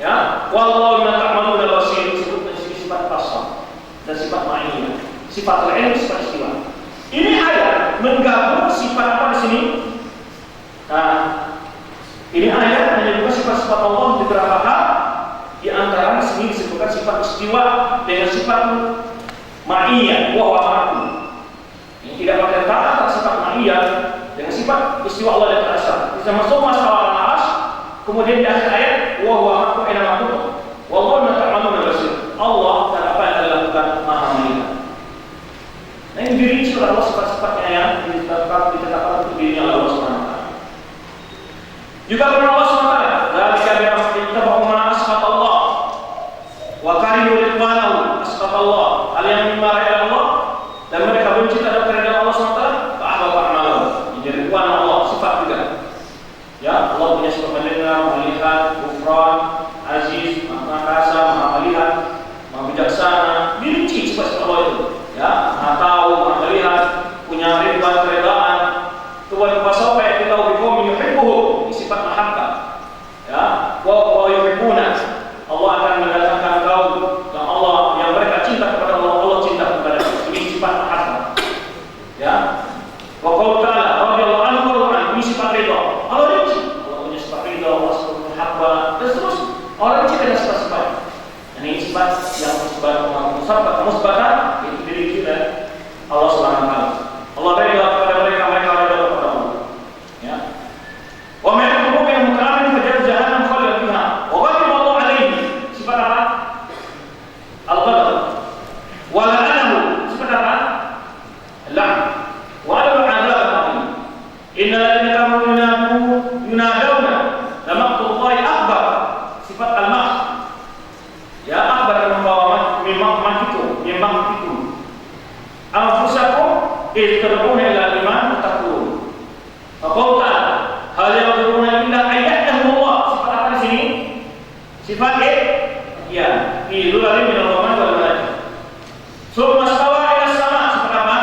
Ya, wallahu bima ta'maluna basir. Disebut sifat basar dan sifat ma'iyah, sifat ilmu, sifat istiwa. Ini ayat menggabung sifat apa di sini? Nah, ini ayat menyebutkan sifat-sifat Allah di beberapa hal. Di antara di sini disebutkan sifat istiwa dengan sifat ma'iyah, wa huwa ma'akum. Yang tidak pakai kata sifat ma'iyah dengan sifat istiwa Allah dan ta'ala. Bisa masuk masalah al-'arsy. Kemudian di akhir ayat wa huwa ma'akum aina ma kuntum. Wallahu bima ta'maluna basir. Allah dan apa yang Anda lakukan Maha melihat. Nah, ini dirinci oleh Allah sifat-sifatnya yang ditetapkan untuk dirinya Allah SWT. Juga firman Allah SWT, "Dzalika bi annahu ma asqata Allah wa karihu ridwanahu asqata Allah." Hal yang dimarahi Allah dan mereka benci terhadap keridhaan Allah SWT, fa'ahbata a'malahum. Jadi ridwan Allah sifat juga. Ya, Allah punya sifat mendengar, melihat, ghufran, aziz, maha kasa, maha melihat, maha bijaksana. Dirinci sifat Allah itu. Ya, maha tahu, maha melihat, punya ridwan, keridhaan. Kemudian fasawfa ya'tillahu biqaumin yuhibbuhum, sifat mahabbah. Ya, wa yuhibbuna. Allah akan mendatangkan kaum yang Allah yang mereka cinta kepada Allah, Allah cinta kepada mereka. Ini sifat mahabbah. Ya. Wa qaul ta'ala radhiyallahu anhu wa an, ini sifat ridha. Allah rinci. Allah punya sifat ridha, Allah sifat mahabbah, dan seterusnya. Allah rinci dengan sifat-sifat. Dan ini sifat yang musbatan itu dirinci oleh Allah Subhanahu wa taala. Allah ridha kepada mereka, mereka ridha kepada Allah. Ya. Wa man yakfur bil mukarramin fa jahannam khalid fiha wa ghadiba Allah alaihi. Sifat apa? Al-ghadab. Wa la'anahu. Sifat apa? La'n. Wa adalu 'adzab. Innal ladzina kafaru yunaduna lamaqtullahi akbar. Sifat al-maqt. Ya, akbar membawa memang itu. Anfusakum tad'una ila iman takfurun. Faqala hal yaquluna illa ayyadahu Allah. Sifat apa di sini? Sifat ya, fi dzulalim min ar-rahman wal malaikah. Summa stawa ila sama', sifat apa?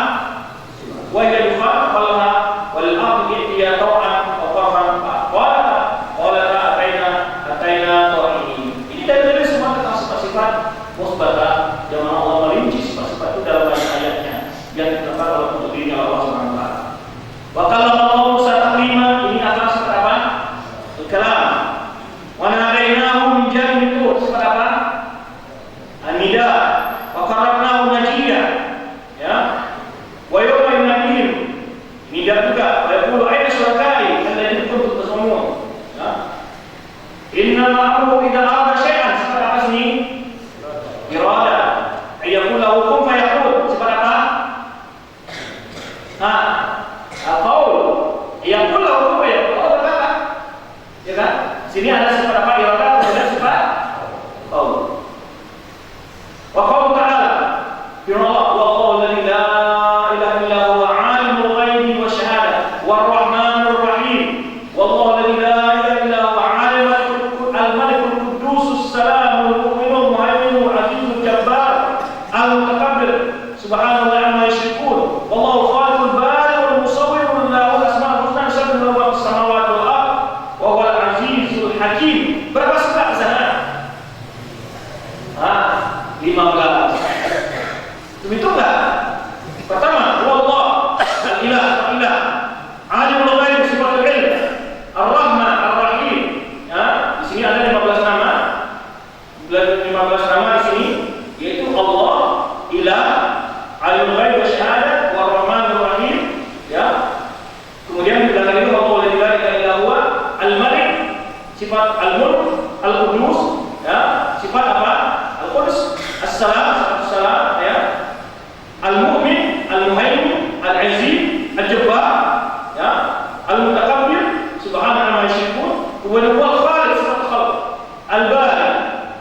Wa yadfa qalaha wal ardi ya taw'an wa qarhan qala ataina taw'in. Ini dari semua tentang sifat-sifat musbata yang Allah merinci sifat-sifat itu dalam banyak ayatnya yang ditetapkan oleh untuk dirinya Allah Subhanahu wa taala. Wa kallama Allah Musa taklima, ini adalah sifat apa? Al-kalam. Wa nadainahu min janibit tur, sifat apa? An-nida. Quddus, Salamul Mu'minul Muhaiminul Azizul Jabbar, Al-Mutakabbir, Subhanallah amma yusyrikun. Wallahu khaliqul bari wal musawwir lahu asmaul husna yusabbihu lahu fis samawati wal ardh wa huwal azizul hakim. Berapa sifat di sana? 15. Begitu enggak? Pertama, wallah, al-ilah, al-ilah, alimul ghaib, sifatul ilm, ar-rahman, ar-rahim. Ya, di sini ada 15 nama. 15 nama di sini yaitu Allah, ilah, alimul ghaib wa syahadat, war-rahman, ar-rahim. Ya. Kemudian di belakang itu Allah la ilaha illa huwa, al-malik, sifat al-mulk, al-qudus, ya, sifat apa? Al-qudus, as-salam, as-salam, ya. Al-Mu'min, Al-Muhaimin, Al-Aziz, Al-Jabbar, ya, Al-Mutakabbir, Subhanahu wa Ta'ala, kemudian Al-Khaliq, sifat Khalq, Al-Bari,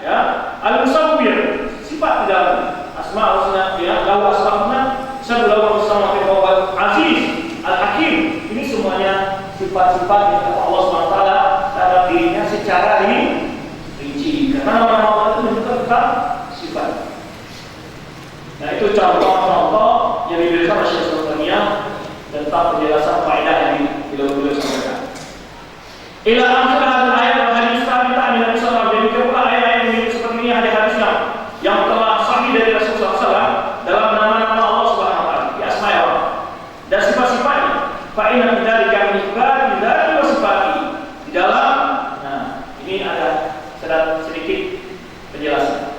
ya, Al-Musawwir, sifat di dalam Asma' Husna, ya, lahu asma'una, sablahu samawati wa Aziz, Al-Hakim. Ini semuanya sifat-sifat yang Allah SWT dalam dirinya secara rinci. Karena nama Allah itu menunjukkan sifat. Nah, itu contoh-contoh yang diberikan oleh Syekh Sultaniyah tentang penjelasan faedah yang beliau sampaikan. Ila akhir hadis ayat dan hadis sabit dari Nabi sallallahu alaihi wasallam. Jadi ayat-ayat yang seperti ini hadis-hadisnya yang telah sahih dari Rasulullah SAW dalam nama-nama Allah Subhanahu wa taala, di asma' dan sifat-sifatnya. Fa inna dzalika min ibadi dzati wa sifati. Di dalam, nah, ini ada sedikit penjelasan.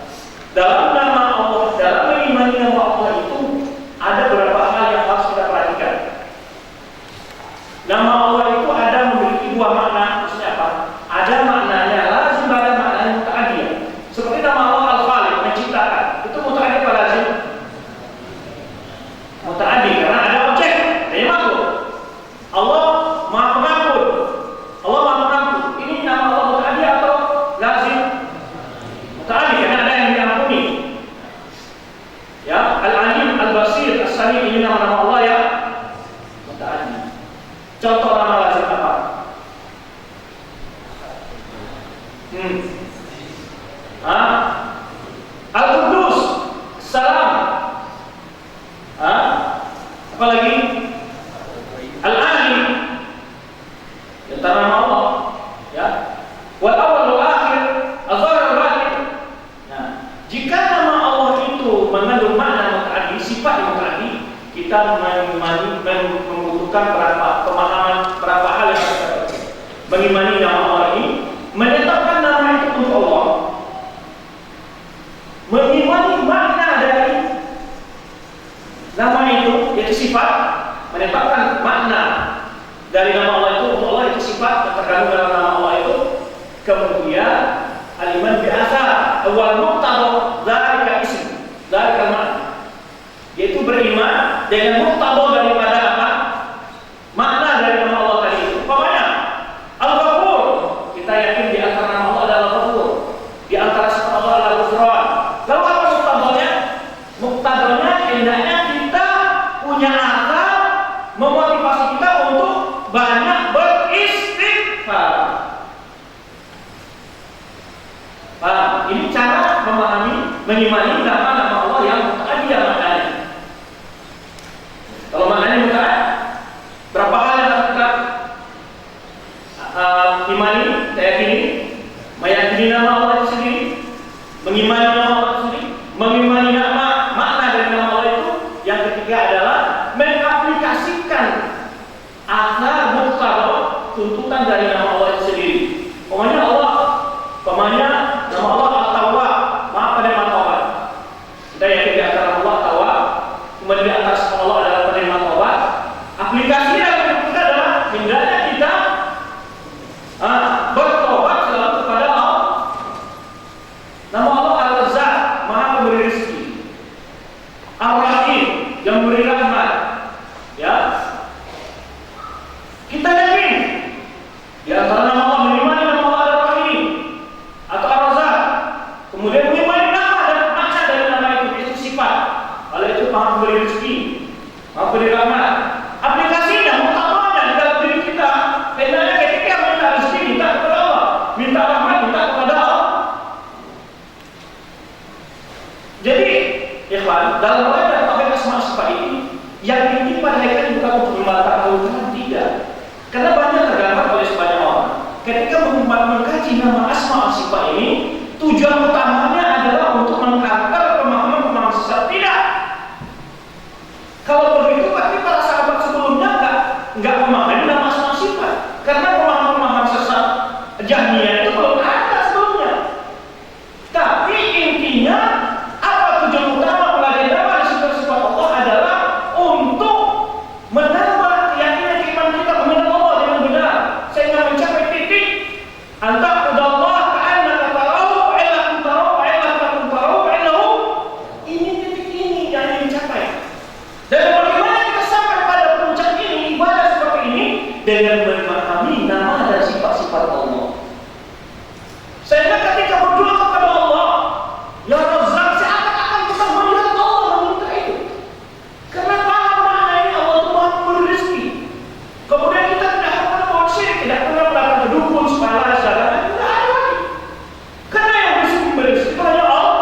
Dalam nama Allah, dalam mengimani nama Allah itu ada beberapa hal yang harus kita perhatikan. Nama Allah itu ada memiliki dua makna. Maksudnya apa? Ada maknanya lazim, ada maknanya muta'addiyah. Seperti nama Allah Al-Khaliq, menciptakan. Itu muta'addiyah atau lazim? Muta'addiyah karena ada objek, ada makhluk. Allah Maha Pengampun. Allah Maha Pengampun. Ini nama Allah muta'addiyah atau lazim? Muta'addiyah karena ada yang diampuni. Ya, Al-Alim, Al-Basir, As-Sami, ini nama-nama Allah ya muta'addiyah. Contoh nama lazim apa? Al-Qudus, Salam. Apa lagi? Al-Alim. Antara nama Allah, ya. Wal awwal wal akhir, az-zahir wal batin. Nah, jika nama Allah itu mengandung makna muta'addi, sifat yang muta'addi, kita membutuhkan pemahaman berapa hal yang kita perlu. Mengimani nama Allah ini, menetapkan nama itu untuk Allah, mengimani makna dari nama itu, yaitu sifat, menetapkan makna dari nama Allah itu untuk Allah, itu sifat yang terkandung dalam nama Allah itu. Kemudian al-iman bi'asa awal muqtada dzalika ism, dzalika makna, yaitu beriman dengan muqtada daripada apa? Makna dari nama Allah tadi itu. Umpamanya Al-Ghafur, kita yakin di antara nama Allah adalah Al-Ghafur, di antara sifat Allah adalah Ghufran. Lalu apa muqtadanya? Muqtadanya hendaknya kita punya akal memotivasi kita untuk banyak beristighfar. Paham? Ini cara memahami, mengimani nama-nama Allah yang muta'addiyah maknanya. Kalau maknanya muta'addiyah, berapa hal yang harus kita imani, kita yakini, meyakini nama Allah itu sendiri, mengimani nama Allah itu sendiri, mengimani nama makna dari nama Allah itu. Yang ketiga adalah mengaplikasikan akar muqtada, tuntutan dari nama Allah itu sendiri. Pokoknya nama Allah At-Tawwab, Maha Penerima Taubat. Kita yakin di antara Allah Tawwab, kemudian di atas Allah adalah penerima taubat. Aplikasinya yang kita adalah hendaknya kita bertobat selalu kepada Allah. Nama Allah Al-Razzaq, Maha Pemberi rezeki, Ar-Rahim, yang memberi rahmat. Ya, kita yakin di antara nama Allah, mengimani nama Allah Ar-Rahim atau Ar-Razzaq, dalam mulai tauhid asma sifat ini yang inti pada hakikatnya bukan untuk membantah keutamaan, tidak. Karena banyak tergambar oleh sebanyak orang ketika mengkaji nama asma sifat ini, tujuan utamanya adalah untuk menghantar pemahaman sesat. Tidak. Kalau begitu berarti para sahabat sebelumnya enggak memahami nama asma sifat, karena pemahaman sesat Jahmiyah itu belum ada sebelumnya. Tapi intinya apa tujuan utama pelajari nama sifat-sifat Allah adalah untuk menambah keyakinan iman kita mengenal Allah dengan benar, sehingga mencapai titik antara Allah ta'ala tarau ila tarau ila tarau ila ini titik ini yang ingin dicapai. Dan bagaimana kita sampai pada puncak ini, ibadah seperti ini, dengan memahami nama dan sifat-sifat Allah. Sehingga ketika berdoa kepada Allah, ya Razzaq, seakan-akan kita melihat Allah meminta itu. Karena paham maknanya Allah itu Maha Pemberi rezeki. Kemudian kita tidak akan pernah syirik, tidak pernah melakukan dukun, sepala, syarakat, tidak ada lagi. Karena yang bisa memberi rezeki hanya Allah.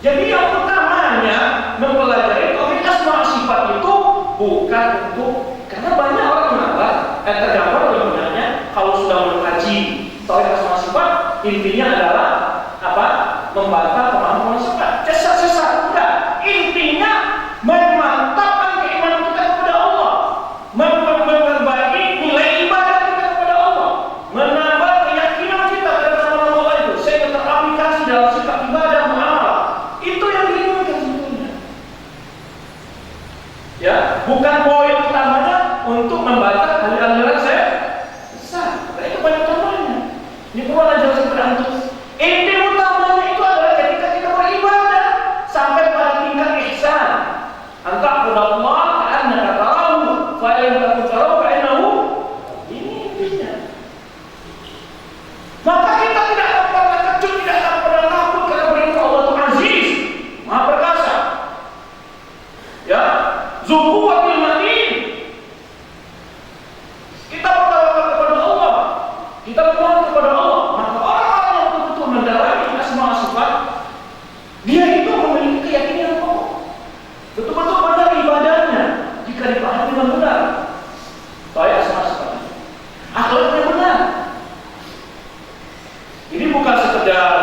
Jadi yang utamanya mempelajari tauhid asma sifat itu bukan untuk, karena banyak orang menganggap tergambar sebenarnya kalau sudah mengkaji tauhid asma sifat intinya adalah apa? Membantah pemahaman sesat. Sesat enggak. Intinya memantapkan keimanan kita kepada Allah, memperbaiki nilai ibadah kita kepada Allah, menambah keyakinan kita terhadap nama Allah itu sehingga teraplikasi dalam sikap ibadah muamalah. Itu yang diinginkan sebetulnya. Ya, bukan poin utamanya untuk membantah aliran sesat. Itu banyak contohnya. Ini perlu jelas berantuk. Inti utamanya itu adalah ketika kita beribadah sampai pada tingkat ihsan. Antara Allah ta'ala ta'ala fa'in ta'ala fa'inahu. Ini intinya. Maka kita tidak akan pernah kecut, tidak akan pernah takut karena perintah Allah itu aziz, maha perkasa. Ya, Zuquwatil matin. Kita bertawakal kepada Allah, kita berdoa kepada Allah. Maka orang-orang yang betul-betul mendalami asma sifat, dia itu memiliki keyakinan Allah. Betul-betul benar ibadahnya jika dipahami dengan benar. Tauhid asma sifat, akhlaknya benar. Ini bukan sekedar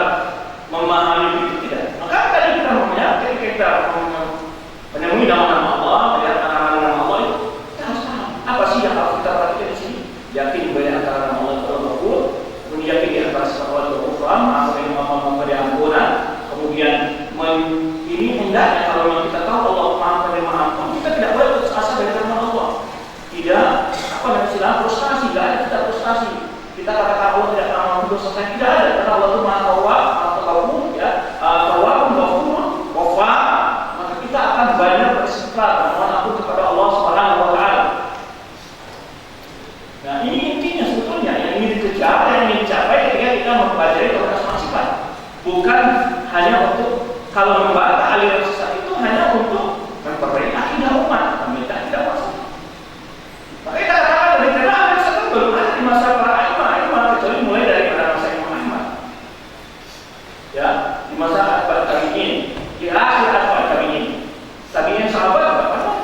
memahami itu, tidak. Maka tadi kita ketika kita menemui nama-nama Allah, melihat nama-nama Allah itu, kita harus paham apa sih yang harus kita perhatikan di sini. Yakin bahwa antara nama Allah itu Al-Ghafur, kemudian yakin di antara sifat Allah itu Al-Ghufran, Maha Memberi ampunan, kemudian ini hendaknya kalau memang kita tahu Allah Maha Memberi Ampun, kita tidak boleh putus asa dari nama Allah. Tidak istilah frustrasi, tidak ada kita frustrasi. Kita katakan Allah tidak pernah mampu dosa, tidak ada, karena Allah itu Maha Tawwab, Maha Tawwab, ya, Tawwab, Ghafur, Ghafar. Maka kita akan banyak beristighfar dan mohon ampun kepada Allah Subhanahu wa taala. Nah, ini intinya sebetulnya yang ingin dikejar, yang ingin dicapai ketika kita mempelajari tauhid asma sifat. Bukan hanya untuk kalau membantah aliran sesat itu hanya untuk memperbaiki akidah umat, meminta tidak masuk. Maka kita katakan dari karena aliran sesat belum ada di masa para imam kecuali mulai dari pada masa Imam Ahmad. Ya, di masa Atba'ut Tabi'in, di akhir Atba'ut Tabi'in. Tabi'in sahabat enggak pernah.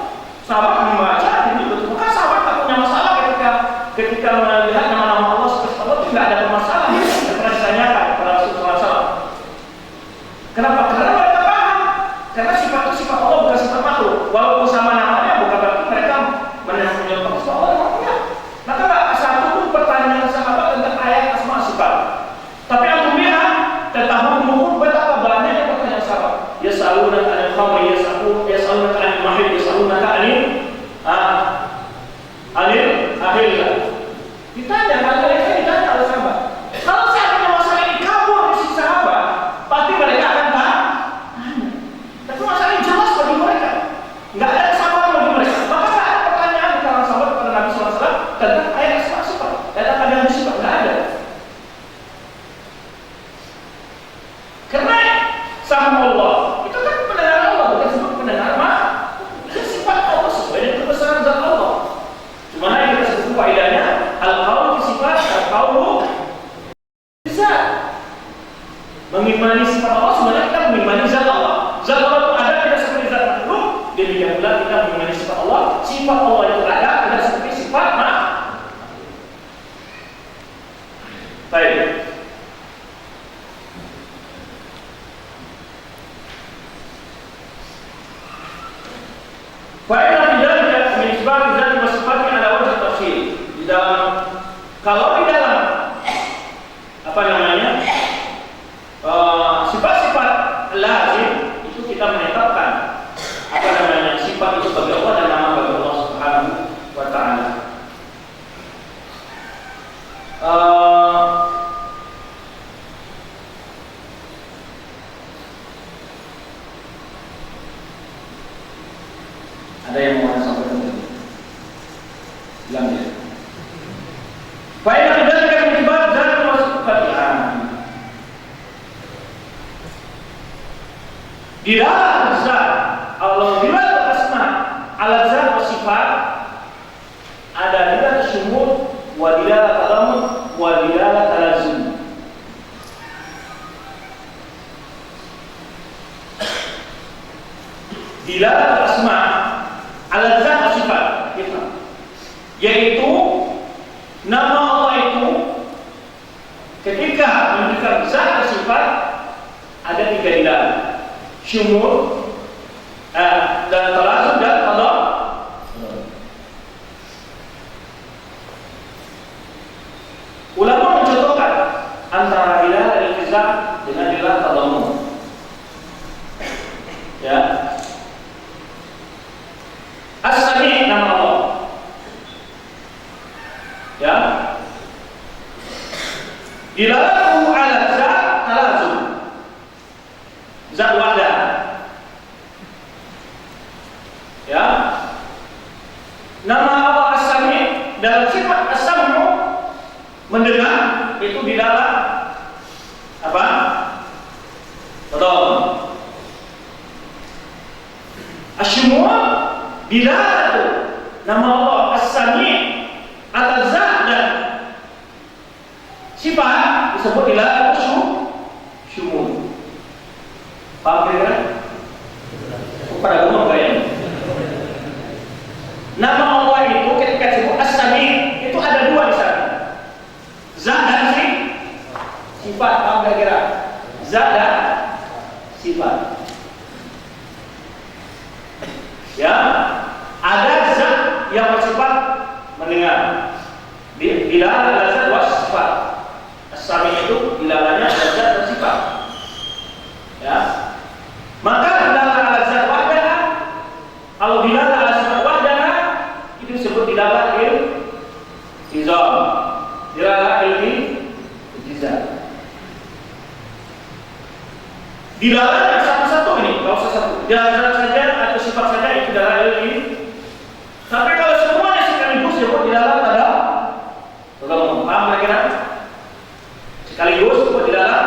Sahabat membaca ini betul. Maka sahabat tak punya masalah ketika melihat nama-nama Allah seperti Allah itu tidak ada masalah. Tidak pernah ditanyakan kepada Rasulullah SAW. Kenapa? Karena mereka paham. Karena sifat itu sifat Allah bukan sifat makhluk. Walaupun sama namanya bukan berarti mereka menyebut sifat Allah namanya. Maka tak satu pun pertanyaan sahabat tentang ayat asma sifat. Tapi antum lihat tentang hukum betapa banyaknya pertanyaan sahabat. Yas'alunaka 'anil khamri, yas'alunaka 'anil mahid, yas'alunaka 'anil ahillah. Ditanya, mereka ditanya oleh sahabat. Kalau seandainya masalah ini kabur di sisi sahabat, pasti mereka akan tanya. Tapi masalah ini jelas bagi mereka, nggak ada kesabaran bagi mereka. Maka nggak ada pertanyaan di kalangan sahabat kepada Nabi SAW tentang ayat asma sifat, tentang hadis sifat, nggak ada. Karena sama Allah itu kan pendengar Allah, bukan sebut pendengar mah. Sifat Allah sesuai dengan kebesaran zat Allah. Cuma yang kita sebut faedahnya al-qaul sifat, al-qaul zat. Mengimani sifat Allah sebenarnya kita mengimani zat Allah. Zat Allah itu ada tidak seperti zat sifat Allah itu ada tidak seperti sifat baik. Faedah tidak menisbah zat wa sifatnya ada wajah tafsir di dalam. Kalau di dalam sifat-sifat lazim itu kita menetapkan sifat itu bagi Allah dan nama bagi Allah Subhanahu wa taala. Ada yang mau sampaikan? Bilang ya. Faedah tidak menyebab zat wa sifatnya. Di dalam zat Allah bila asma ala zat wa sifat ada dilalah syumul wa dilalah tadamun wa dilalah talazum. Dilalah asma ala zat wa sifat yaitu nama Allah itu ketika menunjukkan zat dan sifat ada tiga dilalah, syumul dan talazum dan tadam. Ulama mencontohkan antara dilalah iltizam dengan dilalah tadamun. Ya. As-Sami' nama Allah. Ya. Dilalatu ala zat talazum. Zat wahdah. Ya. Nama Allah As-Sami' dalam sifat As-Sam'u mendengar itu dilalah apa? Betul. Asymu' dilalatu nama Allah As-Sami' atas zat dan sifat disebut dilalatu syumul. Paham kira-kira? Pada umum kayaknya. Nama Allah itu ketika disebut As-Sami' itu ada dua di sana. Zat dan sifat. Paham kira-kira? Zat dan sifat. Ya, ada zat yang bersifat mendengar. Dilalah ada zat wa sifat. As-Sami' itu dilalahnya ada zat dan sifat. Ya. Maka dilalah ala zat wahdah, kalau dilalah ala sifat wahdah itu disebut dilalah iltizam. Dilalah iltizam. Dilalah satu-satu ini, kalau satu. Dilalah saja atau sifat saja itu dilalah iltizam. Tapi kalau semuanya sekaligus disebut dilalah pada tadamun. Paham kira-kira? Sekaligus disebut dilalah.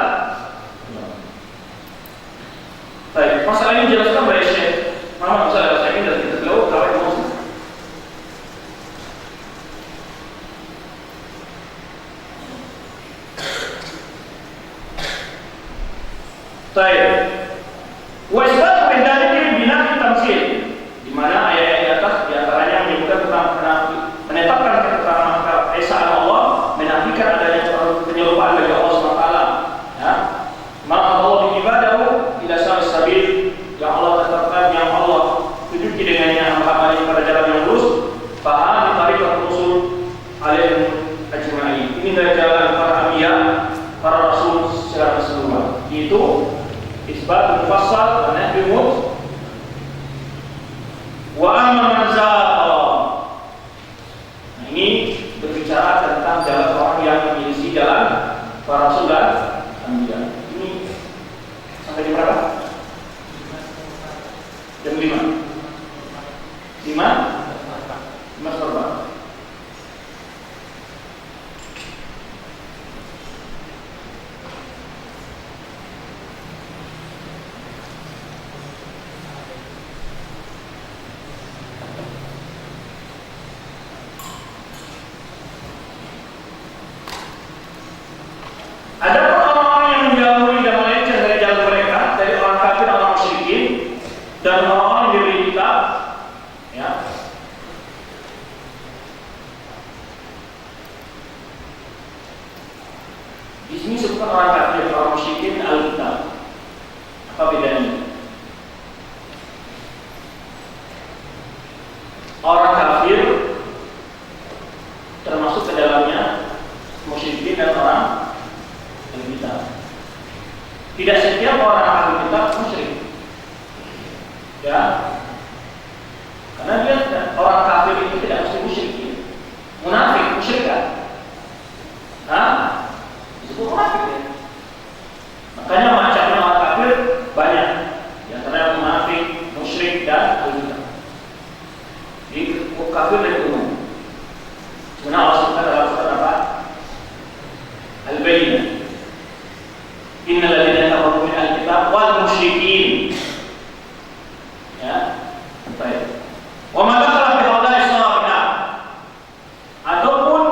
Baik, masalah ini dijelaskan oleh Syekh Muhammad Shalih Al-Utsaimin dari kitab beliau Qawaid Muslim. Baik. Wa isbatu bidalil binafi tamsil, di mana ayat di atas di antaranya menyebutkan tentang menetapkan keterangan Esa Allah, menafikan adanya penyerupaan bagi Allah SWT. Ya. Maka Allah bibadahu ila sabil yang Allah tetapkan, yang Allah tunjuki dengannya hamba-hamba pada jalan yang lurus. Faham tariqat rusul alaihim ajma'in. Ini dari jalan para anbiya, para rasul secara keseluruhan. Itu isbat mufassal wa nafi wa amma man zaqa. Nah, ini berbicara tentang jalan orang yang menyelisih jalan para rasul dan anbiya. Ini sampai jam berapa? Jam 5. 5 korban. Apa bedanya? Orang kafir termasuk ke dalamnya musyrikin dan orang ahli kitab. Tidak setiap orang ahli kitab musyrik. Ya. Karena dia orang kafir itu tidak mesti musyrik. Munafik, musyrik kan? Disebut munafik ya. Makanya macamnya orang kafir banyak. Di antaranya munafik, musyrik dan ahli kitab. Di kafir dari umum. Sebenarnya Allah sebutkan dalam surat apa? Al-Bayyinah. Innal ladzina kafaru min ahli kitab wal musyrikin. Ya. Baik. Wa ma dakhala fi hadhihi as-sabiqah. Ataupun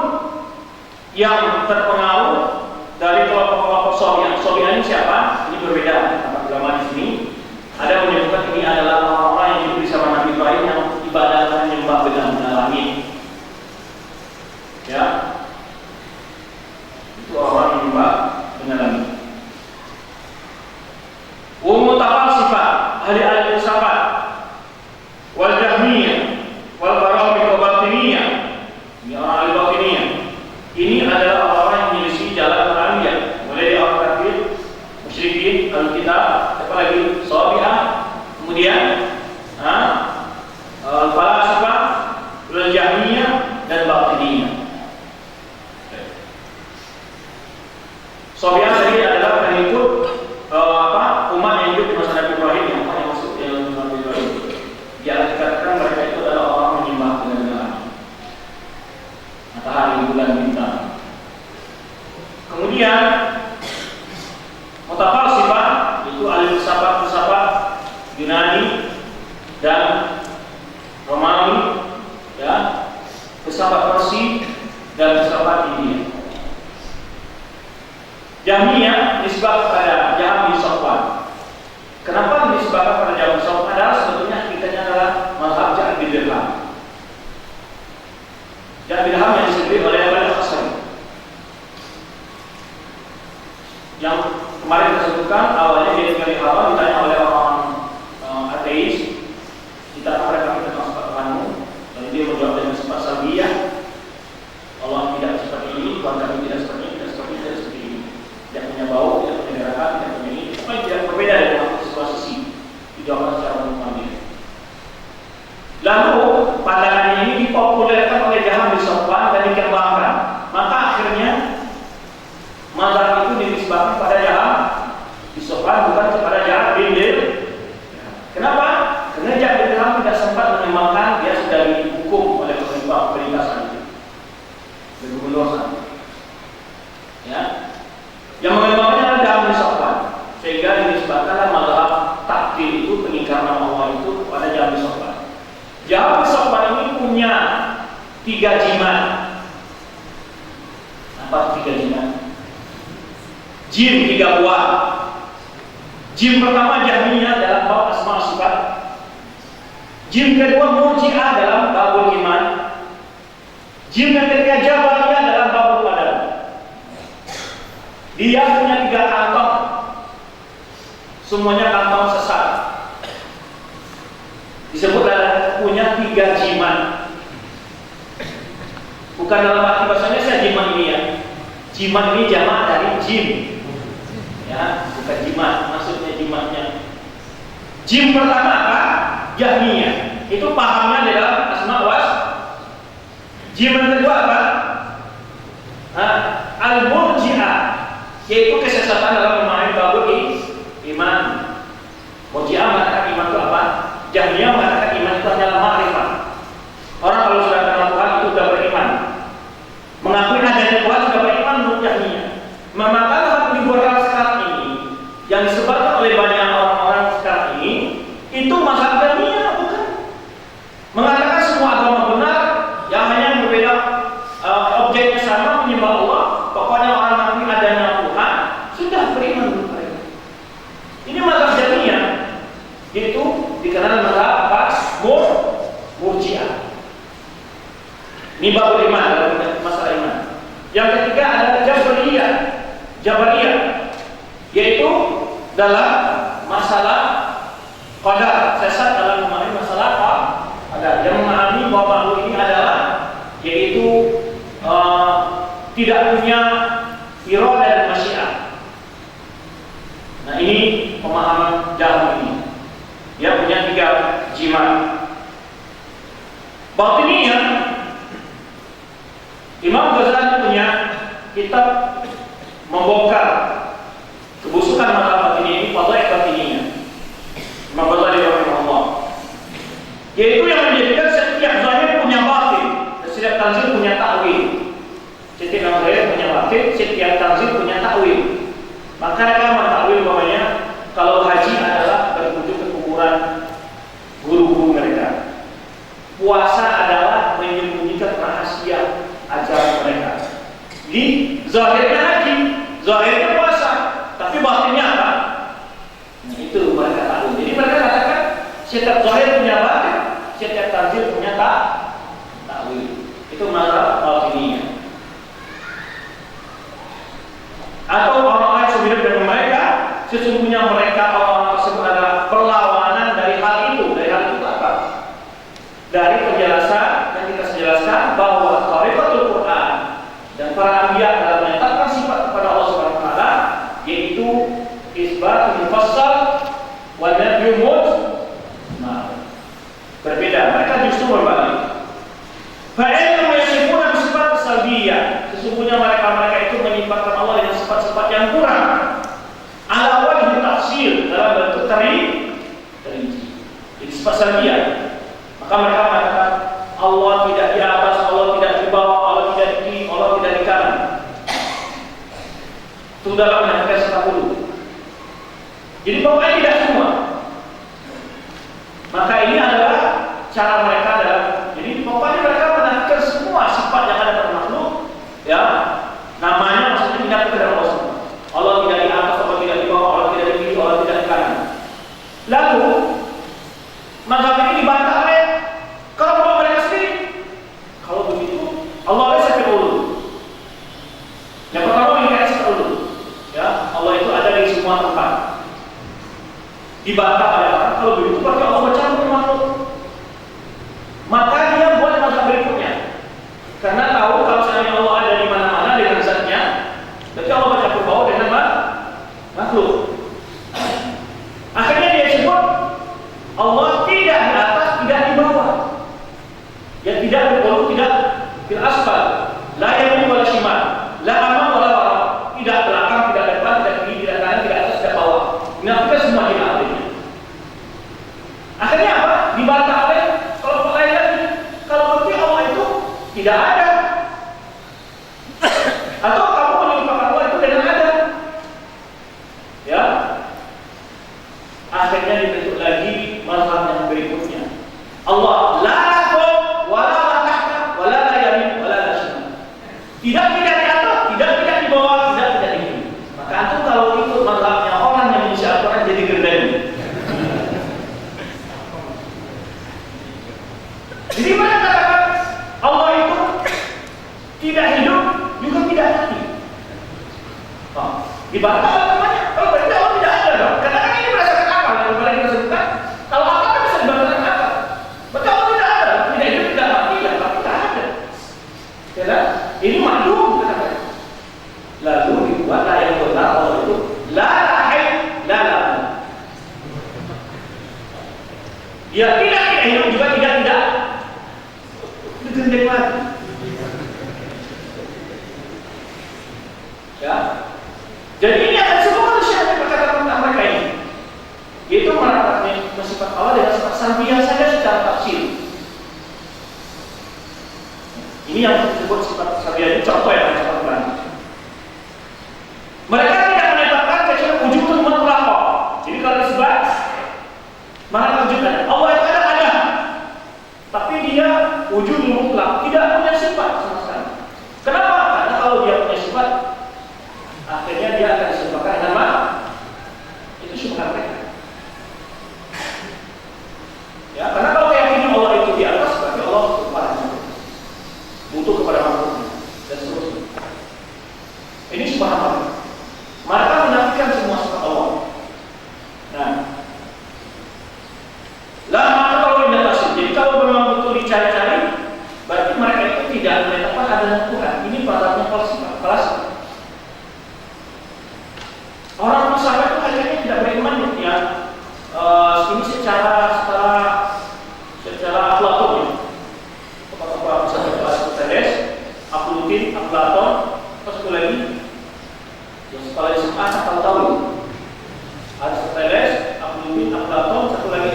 yang terpengaruh dari kelompok-kelompok Sobian. Sobian ini siapa? Ini berbeda. Para ulama di sini ada menyebutkan ini adalah orang-orang yang hidup bersama Nabi Ibrahim yang ibadah menyembah benda-benda langit. Ya, itu orang yang menyembah benda langit. Umutafal sifat ahli al-filsafat wal jahmiyah wal karamiyah wal batiniyah. Ini orang ahli batiniyah. Ini adalah orang-orang yang menyelisih jalan al-anbiya, mulai dari orang kafir, musyrikin, al-kitab, apalagi Sabi'ah, kemudian al-falasifah, al-jahmiyah dan batiniyah. Sabi'ah tadi adalah pengikut umat yang hidup di masa Nabi Ibrahim, yang masuk di dalam Nabi Ibrahim. Dia dikatakan mereka itu adalah orang menyembah benda-benda matahari, bulan, bintang. Kemudian mutafalsifah itu ahli filsafat Yunani dan Romawi, ya, filsafat Persia dan filsafat India. Jahmiyah disebut pada Jahm bin Safwan. Kenapa disebutkan pada Jahm bin Safwan? Padahal sebetulnya hakikatnya adalah mazhab Jahm bin Dirham. Jahm bin Dirham yang disebut oleh Al-Khasani. Yang kemarin disebutkan awalnya dia tinggal di Haram, ditanya oleh orang ateis, kita mereka minta Tuhanmu, lalu dia menjawab dengan sifat salbiyah, Allah tidak seperti ini, Tuhan kami tidak seperti ini, tidak seperti ini, tidak seperti ini, tidak punya bau, tidak punya gerakan, tidak punya ini, apa yang tidak berbeda dengan situasi dijawabkan secara umum. Lalu pandangan ini dipopulerkan oleh Jahm bin Safwan dan dikembangkan, maka akhirnya mazhab itu dinisbahkan pada Jahm bin Safwan, bukan kepada Jahm bin Dirham. Kenapa? Karena Jahm bin Dirham tidak sempat mengembangkan, dia sudah dihukum oleh pemerintah sana, oleh gubernur sana. Ya, yang mengembangkannya adalah Jahm bin Safwan, sehingga dinisbahkanlah mazhab takdir itu, pengingkaran Allah itu pada Jahm bin Safwan. Jahm bin Safwan ini punya 3 jimat. Apa 3 jimat? Jim 3 buah. Jim pertama Jahmiyah dalam bab asma sifat. Jim kedua Murji'ah dalam babul iman. Jim yang ketiga Jabariyah dalam babul qadar. Dia punya 3 kantong. Semuanya kantong sesat. Disebut punya 3 jimat. Bukan dalam arti bahasanya saya jimat ini ya. Jimat ini jamak dari jim. Ya, bukan jimat, maksudnya jimatnya. Jim pertama apa? Jahmiyah. Itu pahamnya di dalam asma was. Jim yang kedua apa? Al-Murji'ah, yaitu kesesatan dalam memahami babul iman. Murji'ah mengatakan iman itu apa? Jahmiyah mengatakan iman itu adalah ma'rifat. Orang kalau sudah kenal Tuhan itu sudah beriman. Mengakui adanya Tuhan sudah beriman menurut Jahmiyah. Maka hal liberal sekarang ini yang disebutkan oleh banyak orang-orang sekarang ini itu mazhab Jahmiyah, bukan? Mengatakan semua agama benar, yang hanya berbeda objeknya sama, menyembah Allah. Pokoknya orang mengakui adanya Tuhan sudah beriman menurut mereka. Ini mazhab Jahmiyah, yaitu dikenal mazhab apa? Murji'ah. Ini babul iman dalam masalah iman. Yang ketiga adalah Jabariyah, yaitu dalam masalah qadar, sesat dalam memahami masalah qadar. Yang memahami bahwa makhluk ini adalah yaitu tidak punya iradah dan masyiah. Nah, ini pemahaman Jahmiyah ini. Dia punya 3 jimat. Batiniyah, Imam Ghazali punya kitab membongkar kebusukan mazhab Batiniyah ini, Fadhail Batiniyah. Imam Ghazali rahimahullah. Yaitu yang menjadikan setiap zahir punya batin, setiap tanzil punya takwil. Setiap zahir punya batin, setiap tanzil punya takwil. Maka rekaman takwil umpamanya kalau haji adalah berkunjung ke kuburan guru-guru mereka. Puasa adalah menyembunyikan rahasia ajaran mereka. Di zahirnya haji, zahirnya puasa, tapi batinnya apa? Nah, itu mereka tahu. Jadi mereka katakan setiap zahir punya batin, setiap tanzil punya takwil. Itu mazhab Batiniyah. Atau orang-orang semirip dengan mereka, sesungguhnya mereka orang-orang tersebut adalah perlawanan dari hal itu. Dari hal itu apa? Dari penjelasan yang kita jelaskan bahwa thariqatul Quran dan para anbiya dalam menetapkan sifat kepada Allah Subhanahu wa taala, yaitu isbat mufassal wa nafyu mujmal. Berbeda, mereka justru berbalik. Fa'ilmu yasifuna bisifat salbiyah. Sesungguhnya mereka itu menyifatkan Allah dengan sifat-sifat yang kurang. Ala wajhi tafsir, dalam bentuk terinci. Jadi sifat salbiyah. Maka mereka mengatakan Allah tidak di atas, Allah tidak di bawah, Allah tidak di kiri, Allah tidak di kanan. Itu dalam menafikan sifat dulu. Jadi pokoknya tidak semua. Maka ini adalah cara mereka dalam. Jadi pokoknya mereka menafikan semua sifat yang ada pada makhluk. Ya, namanya maksudnya tidak kepada Allah semua. Allah tidak di atas, Allah tidak di bawah, Allah tidak di kiri, Allah tidak di kanan. Lalu mazhab ini dibantah oleh kelompok mereka sendiri. Kalau begitu, Allah bisa dulu. Yang pertama ini kita dulu. Ya, Allah itu ada di semua tempat. Dibantah oleh orang. Kalau begitu berarti Allah bercampur makhluk. Maka dia buat mazhab berikutnya. Karena tahu kalau seandainya Allah ada di mana-mana dengan zatnya, berarti Allah bercampur baur dengan makhluk. Akhirnya dia sebut Allah tidak di atas, tidak di bawah. Yang tidak di bawah, tidak fil asfal, la yamin wala shimal, la amam wala wara, tidak belakang, tidak depan, tidak kiri, tidak kanan, tidak atas, tidak bawah. Menafikan semua di atasnya. Akhirnya apa? Dibantah oleh kelompok lain lagi. Kalau berarti Allah itu tidak ada. Atau kamu menyimpulkan Allah itu dengan ada. Ya. Akhirnya dibentuk lagi mazhab yang berikutnya. Allah la fawq wala tahta wala la yamin wala la shimal. Tidak di atas, tidak di bawah, tidak di kiri. Maka antum kalau ikut mazhabnya orang yang mengisi Al-Qur'an jadi gerdani. Jadi mana katakan Allah itu tidak hidup juga tidak mati. Dibantah oleh temannya. Kalau berarti Allah tidak ada dong. Karena ini berdasarkan apa? Yang kemarin kita sebutkan. Kalau apa kan bisa dibantahkan apa? Berarti Allah tidak ada. Tidak hidup, tidak mati, ya tapi tidak ada. Ya, ini maklum katakan. Lalu dibuatlah yang benar Allah itu la haid la la. Dia tidak hidup juga tidak. Gendeng lagi. Ya. Jadi ini akan semua manusia yang berkata tentang mereka ini. Yaitu mengatakan sifat Allah dengan sifat salbiyah saja secara tafsir. Ini yang disebut sifat salbiyah ini contoh yang sangat berani. Mereka tidak menetapkan kecuali wujudul mutlaq. Jadi kalau disebut mana wujudnya? Allah itu ada. Tapi dia wujud mutlak, tidak Jalaluddin, Aflatun, satu lagi.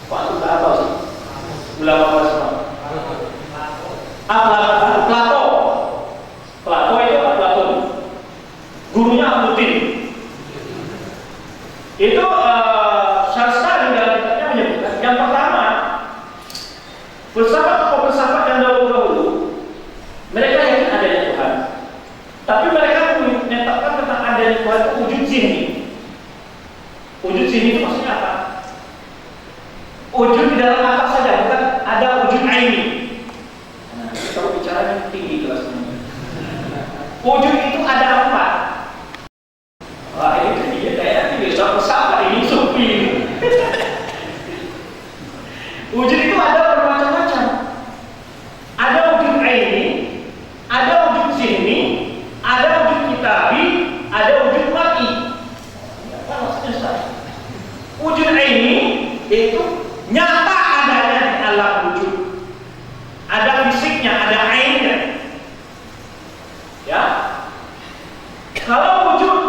Kok itu tak tahu sih? Ulama Wasma. Plato. Plato itu Aflatun. Gurunya Aflutin. Itu Syarstani dalam kitabnya menyebutkan yang pertama, filsafat yang dahulu mereka yakin adanya Tuhan, tapi mereka menyatakan tentang adanya Tuhan itu wujud zihni. Wujud zihni itu maksudnya apa? Wujud di dalam akal saja, bukan ada wujud aini. Nah, kalau bicaranya tinggi kelasnya. Wujud itu ada apa? Wah, ini dia kayak bisa pesawat ini supi. Wujud itu ada bermacam-macam. Ada wujud aini, ada wujud zihni, ada wujud kitabi, ada wujud mar'i. Apa maksudnya Ustaz? Wujud aini itu nyata adanya di alam wujud. Ada fisiknya, ada ainnya. Ya. Kalau wujud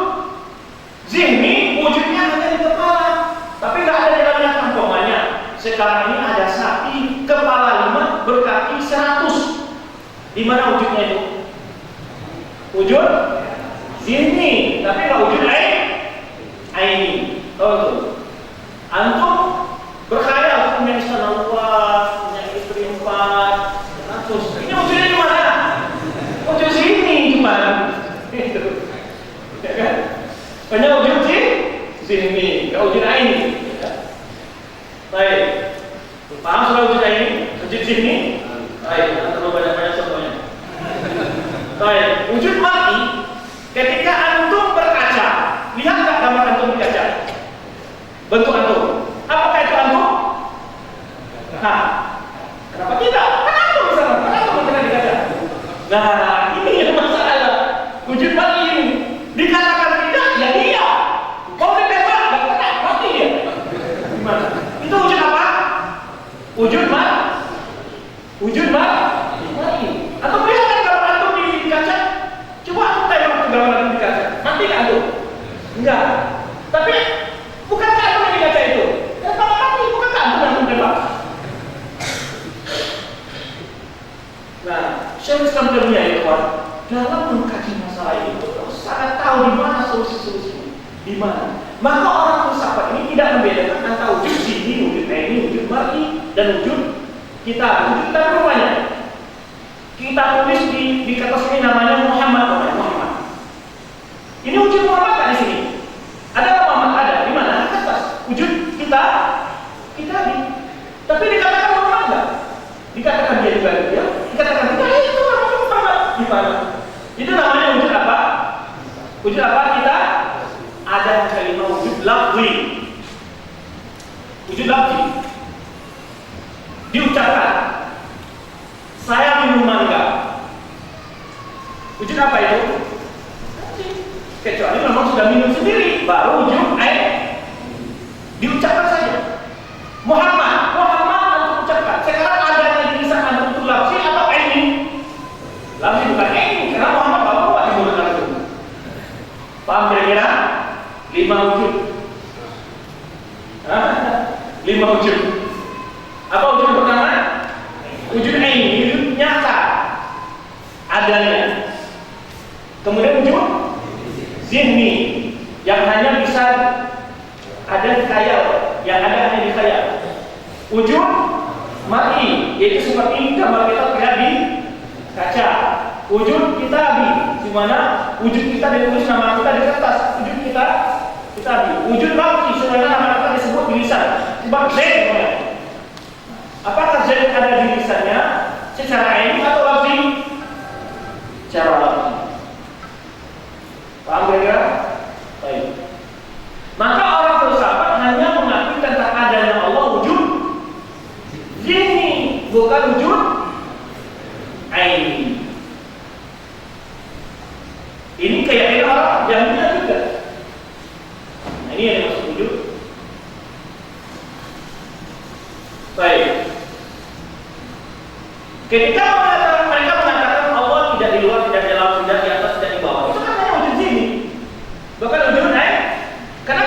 zihni, wujudnya hanya di kepala, tapi nggak ada di dalamnya kantongnya. Sekarang ini ada sapi kepala 5 berkaki 100. Di mana wujudnya itu? Wujud zihni, tapi nggak wujud aini. Oh itu. Antum berkhayal punya istana luas, punya istri 400. Ini wujudnya di mana? Wujud zihni gimana? Itu. Ya kan? Hanya wujud zihni, nggak wujud aini. Baik, paham sudah wujud aini, wujud zihni? Baik, terlalu banyak contohnya. Baik, wujud mar'i. Ketika antum berkaca, lihat nggak gambar antum di kaca? Bentuk antum. Apakah itu antum? Nah, kenapa tidak? Kan antum di sana, kan antum berada di kaca. Nah, ini yang masalah. Wujud mar'i ini dikatakan tidak, ya dia. Mau ditembak, nggak kena, mati dia. Gimana? Itu wujud apa? Wujud mar'i. Atau lihat kan gambar antum di kaca? Coba antum tembak gambar antum di kaca. Mati nggak antum? Enggak. Tapi bukankah antum di kaca itu? Ya kalau mati, bukankah antum tembak? Nah, Syekh Islam Taimiyah ya kawan, dalam mengkaji masalah ini sangat tahu di mana solusi-solusinya. Di mana? Maka orang filsafat ini tidak membedakan antara wujud zihni, wujud aini, wujud mar'i, dan wujud kita. Wujud kita rupanya kita tulis di kertas ini namanya Muhammad. Ini wujud Muhammad kan di sini? Ada Muhammad ada di mana? Di kertas. Wujud kita di. Tapi dikatakan Muhammad enggak? Dikatakan dia juga dia. Dikatakan tidak itu Muhammad. Di mana? Itu namanya wujud apa? Wujud apa? Kita ada kalimat wujud lafzi. Wujud lafzi diucapkan. Saya minum mangga. Wujud apa itu? Kecuali memang sudah minum sendiri, baru wujud diucapkan saja. Muhammad antum ucapkan. Sekarang ada di lisan antum itu lafzi atau aini? Lafzi bukan aini, karena Muhammad bapak buat di mulut antum. Paham kira-kira? 5 wujud. 5 wujud. Apa wujud pertama? Wujud aini, wujud nyata adanya. Kemudian wujud zihni yang hanya bisa ada di khayal, yang ada hanya di khayal. Wujud mar'i, yaitu seperti gambar kita lihat di kaca. Wujud kitabi, di mana wujud kita ditulis nama kita di kertas. Wujud kita kitabi. Wujud lafzi, sebenarnya nama kita disebut di lisan. Sebab Z. Apakah Z ada di lisannya secara aini atau lafzi? Secara lafzi. Paham kira-kira? Baik. Maka orang filsafat hanya mengakui tentang adanya Allah wujud zihni, bukan wujud aini. Ini kayak orang Jahmiyah juga. Nah, ini yang dimaksud wujud. Baik. Ketika mereka mengatakan Allah tidak di luar, tidak di dalam, tidak di atas, tidak di bawah, itu kan hanya wujud zihni, bukan wujud aini. Karena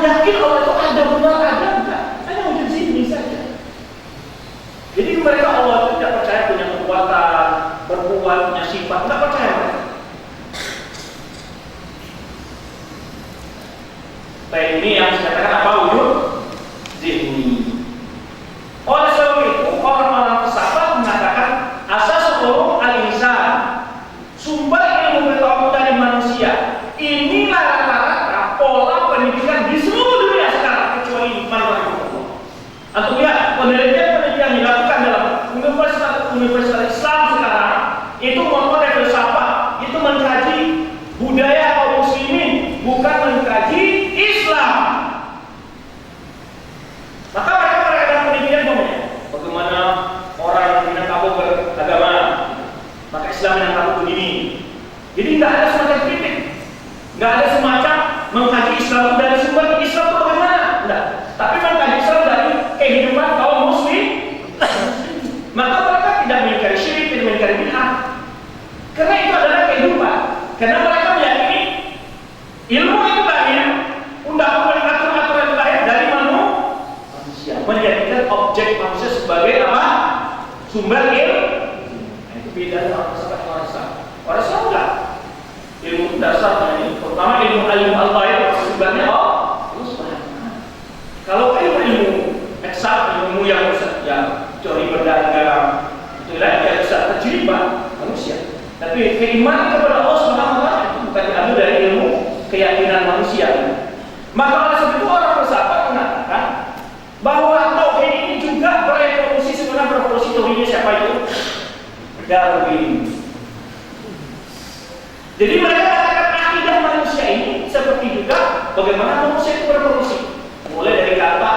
yakin Allah itu ada, benar ada, enggak. Hanya wujud zihni saja. Jadi mereka Allah itu tidak percaya punya kekuatan, berbuat, punya sifat, enggak percaya mereka. Baik, ini yang dikatakan apa? Wujud zihni. Oleh sebab itu, orang-orang filsafat mengatakan asas ulum al-insan, sumber ilmu pengetahuan dari manusia. Inilah rata-rata pola pendidikan di seluruh dunia sekarang, kecuali Allah. Atau ya, penelitian yang dilakukan dalam universitas Islam sekarang itu memotret filsafat, itu mengkaji budaya kaum muslimin, bukan mengkaji Islam. Maka mereka mengadakan penelitian bagaimana orang yang Minangkabau beragama, maka Islam Minangkabau begini. Jadi nggak ada semacam kritik, nggak ada semacam mengkaji Islam dari sumber Islam itu bagaimana, enggak. Tapi mengkaji Islam dari kehidupan kaum muslim. Maka mereka tidak mengingkari syirik, tidak mengingkari bid'ah, karena itu adalah kehidupan. Karena mereka meyakini ilmu itu lahir, undang-undang aturan itu lahir dari manusia, menjadikan objek manusia sebagai apa? Sumber ilmu. Nah, itu beda dengan orang Islam. Orang Islam enggak. Ilmu dasarnya ini, terutama ilmu al-ghaib, sebenarnya Allah Subhanahu. Kalau ilmu eksak, ilmu yang teori berdagang, itulah yang bisa terjebak manusia. Tapi keimanan kepada Allah Subhanahu itu bukan diambil dari ilmu keyakinan manusia. Maka oleh sebab itu orang filsafat mengatakan bahwa tauhid ini juga berevolusi. Sebenarnya berevolusi tauhidnya siapa itu? Darwin. Jadi mereka katakan akidah manusia ini seperti juga bagaimana manusia itu berevolusi. Mulai dari kata,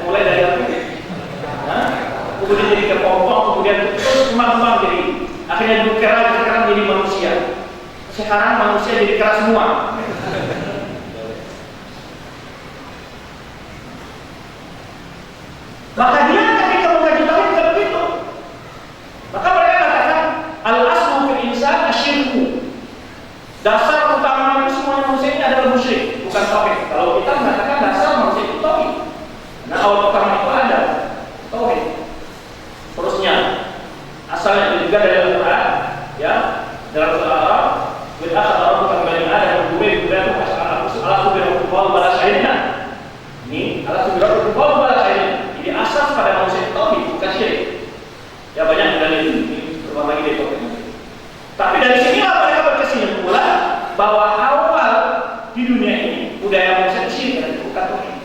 mulai dari apa? Kemudian jadi kepompong, kemudian terus kembang-kembang jadi akhirnya dulu sekarang jadi manusia. Sekarang manusia jadi keras semua. Maka dia ketika mengkaji tauhid tidak begitu. Maka mereka katakan al-aslu fil insan asyirku. Dasar utama semua manusia ini adalah musyrik, bukan tauhid. Kalau kita mengatakan dasar manusia itu tauhid. Nah, awal pertama itu ada tauhid. Terusnya asalnya juga dari Al-Quran, ya, dalam surah Al-Araf, "Wa akhadha rabbuka min bani Adam min dhurriyyatihim ala subhanahu wa ta'ala." Ini ala subhanahu wa ta'ala. Jadi asas pada manusia itu tauhid, bukan syirik. Ya banyak dalil ini berulang lagi dari tauhid. Tapi dari sinilah mereka berkesimpulan bahwa awal di dunia ini budaya manusia itu syirik dan bukan tauhid.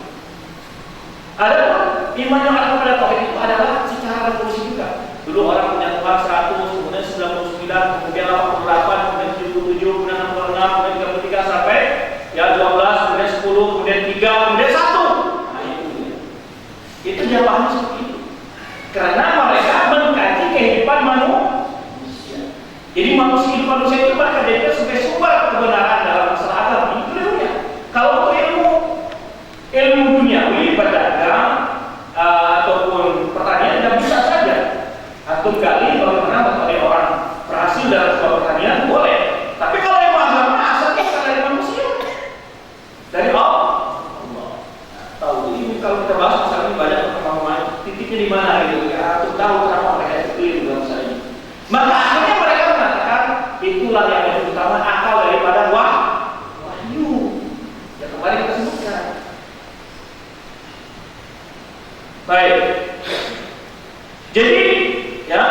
Adapun iman yang ada pada tauhid itu adalah secara revolusi juga. Dulu orang punya Tuhan 100, kemudian 99, kemudian 88, kemudian 77, kemudian 66, kemudian 33 sampai ya 12, kemudian 10, kemudian 3, kemudian 1. Nah itu dia paham seperti itu. Karena mereka mengkaji kehidupan manusia. Jadi manusia itu mereka jadikan sebagai sumber kebenaran dalam masalah agama. Ini ilmunya. Kalau ilmu duniawi, berdagang ataupun pertanian tidak bisa saja. Antum kali bagaimana metode orang berhasil dalam sebuah pertanian boleh. Tapi kalau yang agama asalnya bukan dari manusia, dari Allah. Tahu ini kalau kita bahas masalah ini banyak pertemuan titiknya di mana gitu ya. Antum tahu kenapa mereka itu keliru dalam masalah ini. Maka akhirnya mereka mengatakan itulah yang lebih utama akal daripada wahyu. Ya kemarin kita sebutkan. Baik. Jadi ya,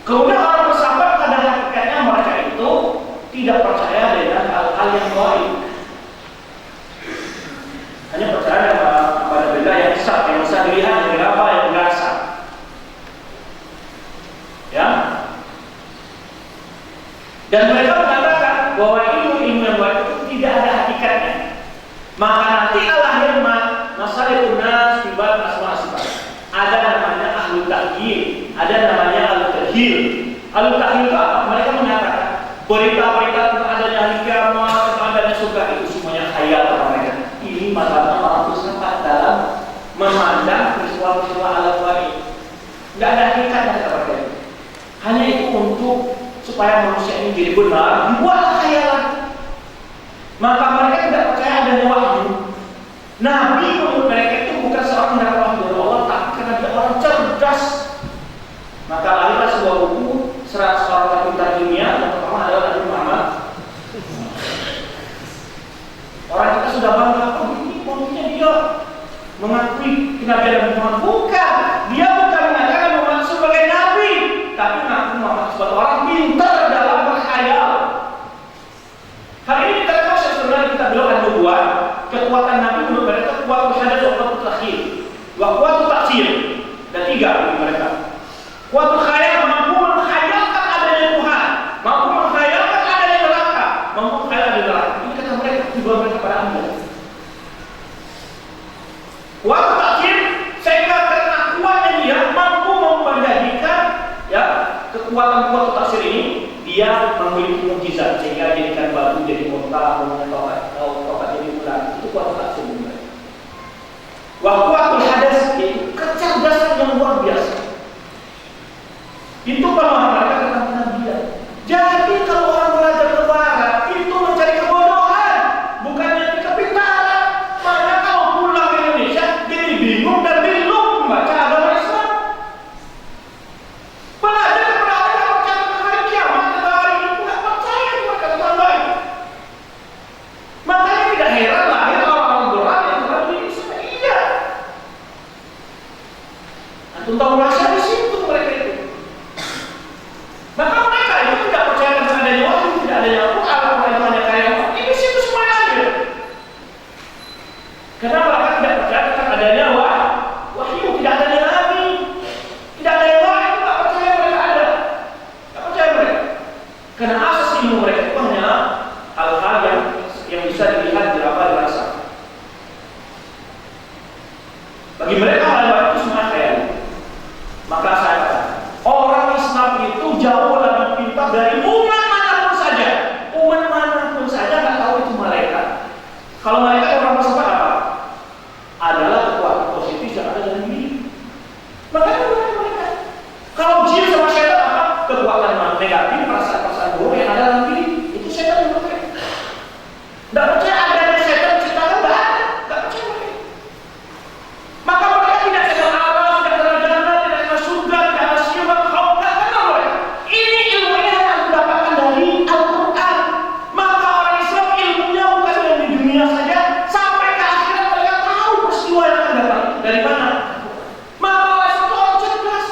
kemudian orang bersahabat pada hakikatnya mereka itu tidak percaya dengan hal-hal yang gaib. Hanya percaya pada benda yang sah, yang bisa dilihat, yang diraba, yang dirasa. Ya. Dan mereka mengatakan bahwa ilmu yang gaib itu tidak ada hakikatnya. Maka nanti lahir masalahul nas tiba asma sifat. Ada namanya ahlul tahyil, ada namanya al-tahyil. Al-tahyil itu apa? Mereka mengatakan berita-berita tentang adanya hari kiamat, tentang adanya surga itu semuanya khayal mereka. Ini mazhabnya orang filsafat dalam memandang peristiwa-peristiwa alam gaib. Tidak ada hakikatnya kata mereka. Hanya itu untuk supaya manusia ini jadi benar, dibuat khayalan. Maka mereka tidak percaya adanya wahyu. Nabi menurut mereka itu bukan seorang yang dapat wahyu dari Allah, tapi karena dia orang cerdas. Maka lahirlah sebuah buku seorang pintar dunia yang pertama adalah Nabi Muhammad. Orang kita sudah bangga, oh ini mungkinnya dia mengakui kenabian Nabi Muhammad. Bukan, dia bukan mengatakan Muhammad sebagai nabi, tapi mengaku Muhammad sebagai orang pintar dalam berkhayal. Hal ini kita tahu sebenarnya kita bilang ada dua kekuatan Nabi menurut mereka, kuat berhadas, kuat terakhir, kuat taksir, dan tiga bagi mereka. Kuat khayal, mampu menghayalkan adanya Tuhan, mampu menghayalkan adanya neraka, mampu menghayal adanya neraka. Ini kata mereka, dibawa mereka pada Anda. Kuat taksir, sehingga karena kuatnya dia mampu membandingkan ya kekuatan kuat taksir ini, dia memiliki mukjizat sehingga jadikan batu jadi kota, tokat jadi ular. Itu kuat taksir mereka. Kuat hadas, yaitu kecerdasan yang luar biasa. Itu pemahaman mereka tentang kenabian. Jadi kalau orang belajar ke barat itu mencari kebodohan, bukannya kepintaran. Maka kalau pulang ke Indonesia jadi bingung dan bingung membaca agama Islam. Belajar kepada orang yang percaya tentang hari kiamat, tentang hari ini, tidak percaya mereka tentang baik. Makanya tidak heran lahir orang-orang berat yang telah dididik seperti iya. Antum tahu rasa di situ mereka itu. Maka mereka itu tidak percaya tentang adanya wahyu, tidak adanya Al-Quran, mereka hanya karya ini situ semuanya ada. Karena mereka tidak percaya tentang adanya wahyu, tidak adanya nabi, tidak adanya wahyu, tidak percaya mereka ada, tidak percaya mereka. Karena asas ilmu mereka itu hanya hal-hal yang bisa dilihat, diraba, dirasa. Bagi mereka hal-hal itu semua khayal. Maka saya katakan, orang Islam itu jauh lebih pintar dari umat manapun saja. Umat manapun saja nggak tahu itu malaikat. Kalau malaikat orang bersifat apa? Adalah kekuatan positif yang ada dalam diri. Makanya mereka. Kalau jin sama setan apa? Kekuatan negatif, perasaan-perasaan buruk yang ada dalam diri. Itu setan yang mereka. Nggak percaya adanya setan ciptakan, nggak ada. Nggak percaya mereka. Maka mereka tidak kenal Allah, tidak kenal jannah, tidak kenal surga, tidak kenal syifa, khauf, tidak kenal mereka. Ini ilmunya yang didapatkan dari Al-Quran. Maka orang Islam ilmunya bukan yang di dunia saja, sampai ke akhirat mereka tahu peristiwa yang akan datang dari mana. Maka orang Islam itu orang cerdas.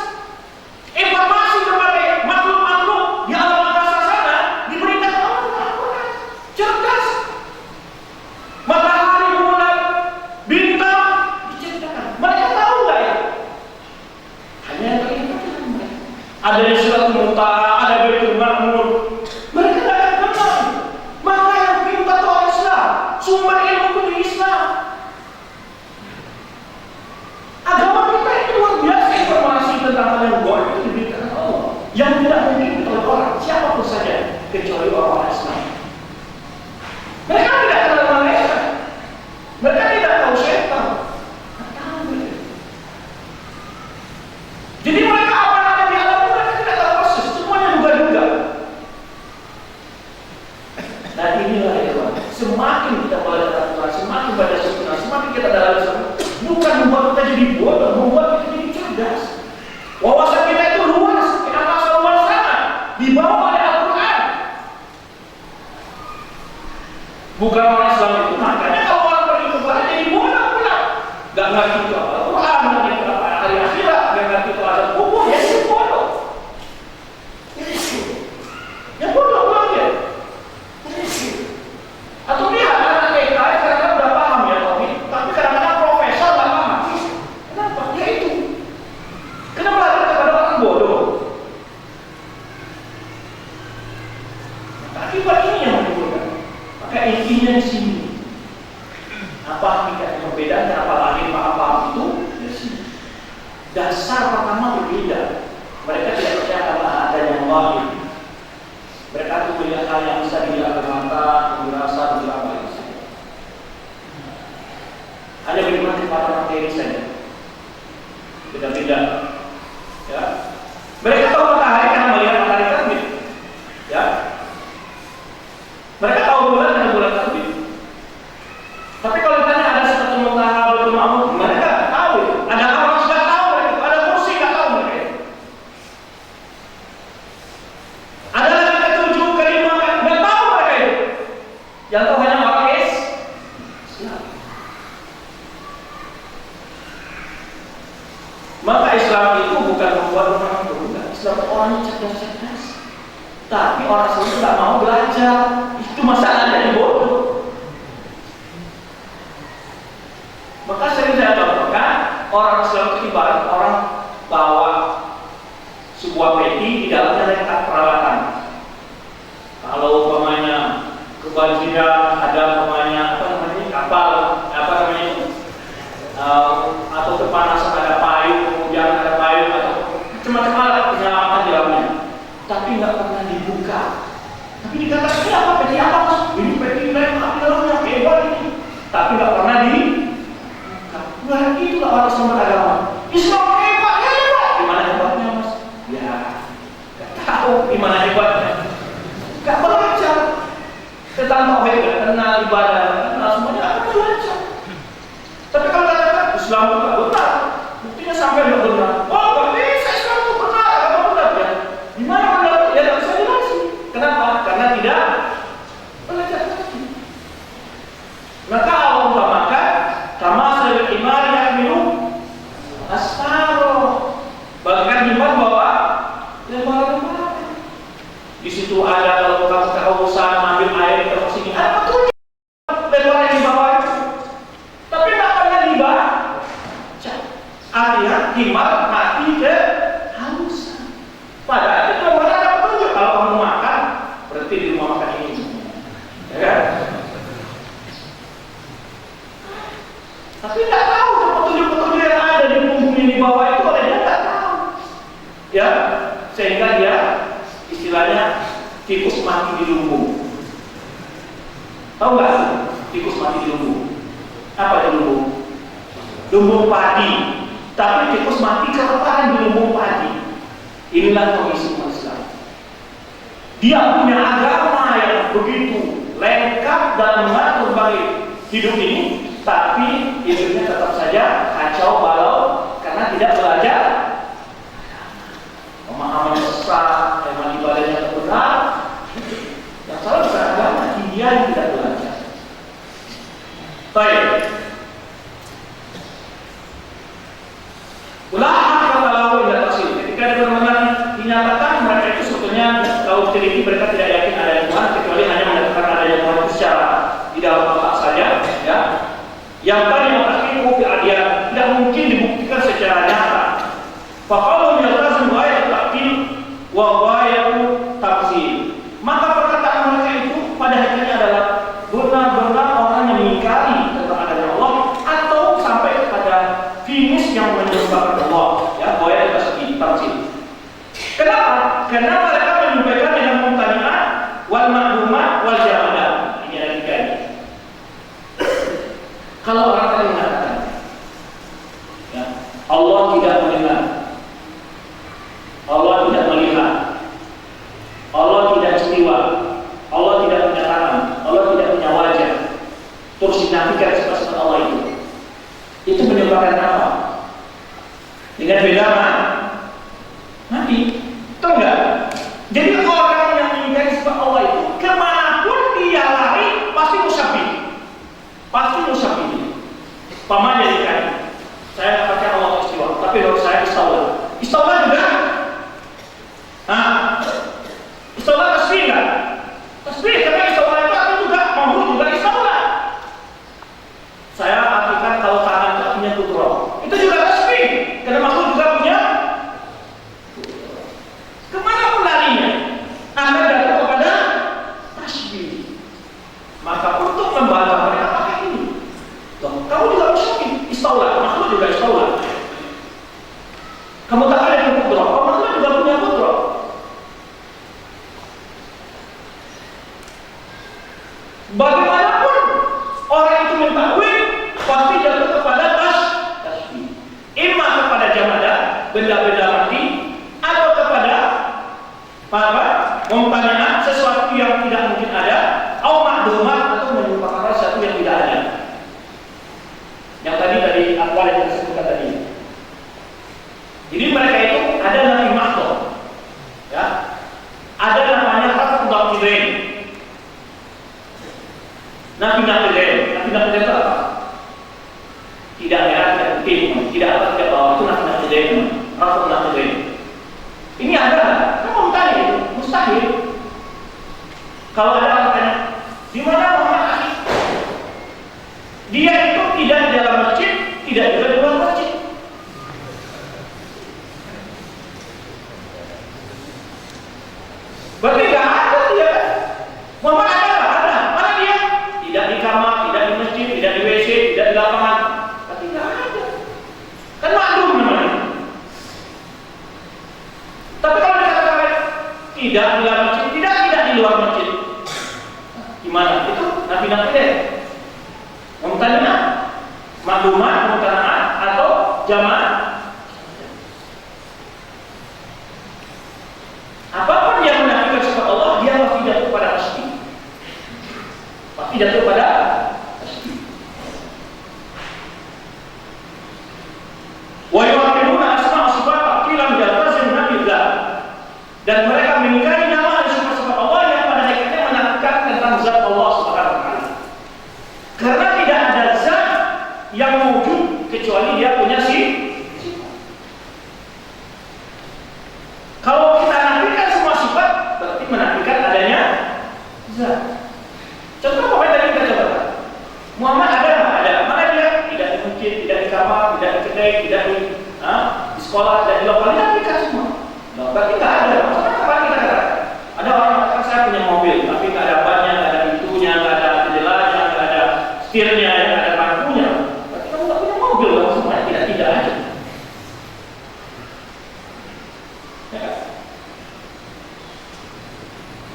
Informasi berbagai makhluk-makhluk di alam angkasa sana diberikan oleh Al-Quran. Cerdas. Matahari, bulan, bintang diceritakan. Mereka tahu nggak ya? Hanya yang teringat mereka. Ada yang Sidratul Muntaha, ada Baitul Ma'mur. Mereka tidak akan kenal. Maka yang pintar itu orang Islam. Sumber ilmu itu di Islam. Agama kita itu luar biasa. Informasi tentang hal yang gaib itu diberikan Allah. Yang tidak mungkin oleh orang siapapun saja kecuali orang Islam. Mereka tidak kenal malaikat. Mereka tidak tahu setan. Tidak tahu mereka. Jadi mereka apa yang ada di alam itu mereka tidak tahu persis. Semuanya duga-duga. Dan inilah ya Tuhan. Semakin kita belajar Al-Quran, semakin baca sunnah, semakin kita dalam Islam, bukan membuat kita jadi bodoh, membuat kita jadi cerdas. Wawasan kita itu luas, kita masuk luas sana, dibawa oleh Al-Quran. Bukan orang Islam itu. Makanya kalau orang pergi ke barat jadi bodoh pula. Gak ngerti itu Al-Quran, gak ngerti apa hari akhirat, gak ngerti itu azab kubur, ya itu bodoh. Ya bodoh pulang dia. Atau dia anak TK kadang-kadang udah paham ya tapi kadang-kadang profesor gak paham. Kenapa? Ya itu. Kenapa lagi kepada orang bodoh? Akibat ini yang menimbulkan. Maka intinya di sini. Apa hakikat perbedaan dan apa lahir paham-paham itu di sini. Dasar pertama berbeda. Mereka tidak percaya karena adanya Allah. Mereka itu melihat hal yang bisa dilihat oleh mata, dirasa, diraba saja. Hanya beriman kepada materi saja. Beda-beda. Ya. Mereka tahu matahari karena melihat matahari terbit. Ya. Mereka tahu bulan karena bulan terbit. orangnya cerdas-cerdas, tapi orang tersebut nggak mau belajar. Itu masalahnya, bodoh. Maka sering saya contohkan, orang Islam itu ibarat orang bawa sebuah peti di dalamnya lengkap peralatan. Kalau umpamanya kebanjiran, ada umpamanya kapal, atau kepanasan ada payung, kemudian ada payung atau macam-macam alat penyelamatan di dalamnya, tapi nggak pernah dibuka. Tapi dikatakan ini apa, peti apa mas? Ini peti lengkap di dalamnya, hebat ini, tapi nggak pernah dibuka. Nah itulah orang Islam beragama. Islam hebat, hebat. Gimana hebatnya mas? Ya, nggak tahu gimana hebatnya. Nggak belajar tentang tauhid, nggak kenal ibadah, nggak kenal semuanya, nggak pernah belajar. Tapi kalau katakan Islam itu nggak benar, buktinya sampai nggak benar. Oh, nggak bisa Islam itu benar, nggak benar ya. Gimana benar? Ya nggak bisa dilasi. Kenapa? Karena tidak belajar lagi. Maka Allah umpamakan kama sabil iman yahmilu asfaro, bagaikan iman bawa lembaran-lembaran. Di situ ada kalau kamu kehausan ambil air ke sini, apa tuh lembaran di bawah itu? Tapi tak pernah dibaca. Artinya himar mati kehausan. Padahal itu lembaran ada petunjuk. Kalau kamu makan, berarti di rumah makan ini, ya kan? Tapi tidak tahu petunjuk-petunjuk yang ada di bumi di bawah itu, olehnya tidak tahu. Ya, sehingga dia istilahnya tikus mati di lumbung. Tahu nggak tikus mati di lumbung? Apa di lumbung? Lumbung padi. Tapi tikus mati kelaparan di lumbung padi. Inilah kondisi umat Islam. Dia punya agama yang begitu lengkap dalam mengatur baik hidup ini, tapi hidupnya tetap saja kacau balau karena tidak belajar. Pemahaman sesat, memang ibadahnya benar. Yang salah bukan agama, dia yang tidak belajar. Baik. Ulama kata lalu tidak taksir. Ketika benar-benar dinyatakan mereka itu sebetulnya kalau teliti mereka tidak yakin ada Tuhan, kecuali hanya mengatakan adanya Tuhan itu secara di dalam otak saja. Ya. Yang tadi yang terakhir dia tidak mungkin dibuktikan secara nyata. Faqalu yaltazim ghayat ta'til wa ghayat tafsir. Maka perkataan mereka itu pada hakikatnya adalah benar-benar orang yang mengingkari tentang adanya Allah atau sampai kepada finish yang menyembah Allah. Ya, ghayat tafsir. Kenapa? Karena mereka menyampaikan dengan mumtani'ah wal ma'lumat wal jamadah. Ini ada tiga ini. Kalau orang tadi mengatakan ya, Allah tidak mendengar, Allah tidak melihat, Allah tidak istiwa, Allah tidak punya tangan, Allah tidak punya wajah, terus dinafikan sifat-sifat Allah itu menyebabkan apa? Dengan beda mati, tahu nggak? Jadi orang yang mengingkari sifat Allah itu kemanapun dia lari pasti musyabih. Pamannya dikali. Saya pakai Allah istiwa, tapi kalau saya istawa. Istawa juga? Istawa tasbih enggak? Tasbih, karena istawa itu artinya juga makhluk juga istawa. Saya artikan kalau tangan kakinya kudroh, itu juga tasbih, karena makhluk juga punya. Kemana pun larinya, Anda datang kepada tasbih. Maka untuk membaca mereka pakai ini. Kamu juga musyrik, istaula, makhluk juga istaula. Kamu tak ada yang kudroh, makhluk juga punya kudroh. Bagaimanapun orang itu mentakwil, pasti jatuh kepada tasbih. Imma kepada jamadah, benda-benda mati, atau kepada mumtani'ah, sesuatu yang tidak mungkin ada, atau makdumat, atau menyumpahkan sesuatu yang tidak ada. Yang tadi akwal yang disebutkan tadi. Jadi mereka itu ada nafi mahdoh, ya, ada namanya raf'u dhakirin. Nafi itu apa? Tidak merah, tidak putih, tidak atas, tidak bawah, itu nafi dhakirin, raf'u dhakirin. Ini ada Kalau ada orang tanya, di mana Muhammad Ali? Dia itu tidak di dalam masjid, tidak juga di luar masjid. Berarti nggak ada dia. Muhammad ada nggak ada? Mana dia? Tidak di kamar, tidak di masjid, tidak di WC, tidak di lapangan. Berarti nggak ada. Kan maklum namanya. Tapi kalau dikatakan tidak di dalam masjid, tidak di luar masjid, gimana? Itu nabi-nabi deh. Mumtana, maklumat, mumtana'at atau jamaah. Apapun yang menafikan sifat Allah, dia pasti jatuh pada pasti. Pasti jatuh pada pasti. Wa yu'minuna asma' sifat taqilan yaltazim nabillah. Dan mereka mengingkari nama dan sifat-sifat Allah yang pada hakikatnya menafikan tentang zat Allah Subhanahu wa taala. Karena tidak ada zat yang wujud kecuali dia punya sifat. Kalau kita nafikan semua sifat, berarti menafikan adanya zat. Contoh apa yang tadi kita coba? Muhammad ada nggak? Ada. Mana dia? Tidak di masjid, tidak di kamar, tidak di kedai, tidak di sekolah, tidak di lokal. Kita nafikan semua. Nah, berarti nggak ada. Maksudnya apa kita katakan? Ada orang mengatakan saya punya mobil, tapi nggak ada bannya, nggak ada pintunya, nggak ada jendelanya, nggak ada setirnya, nggak ada lampunya. Berarti kamu nggak punya mobil, kamu semuanya tidak aja. Ya.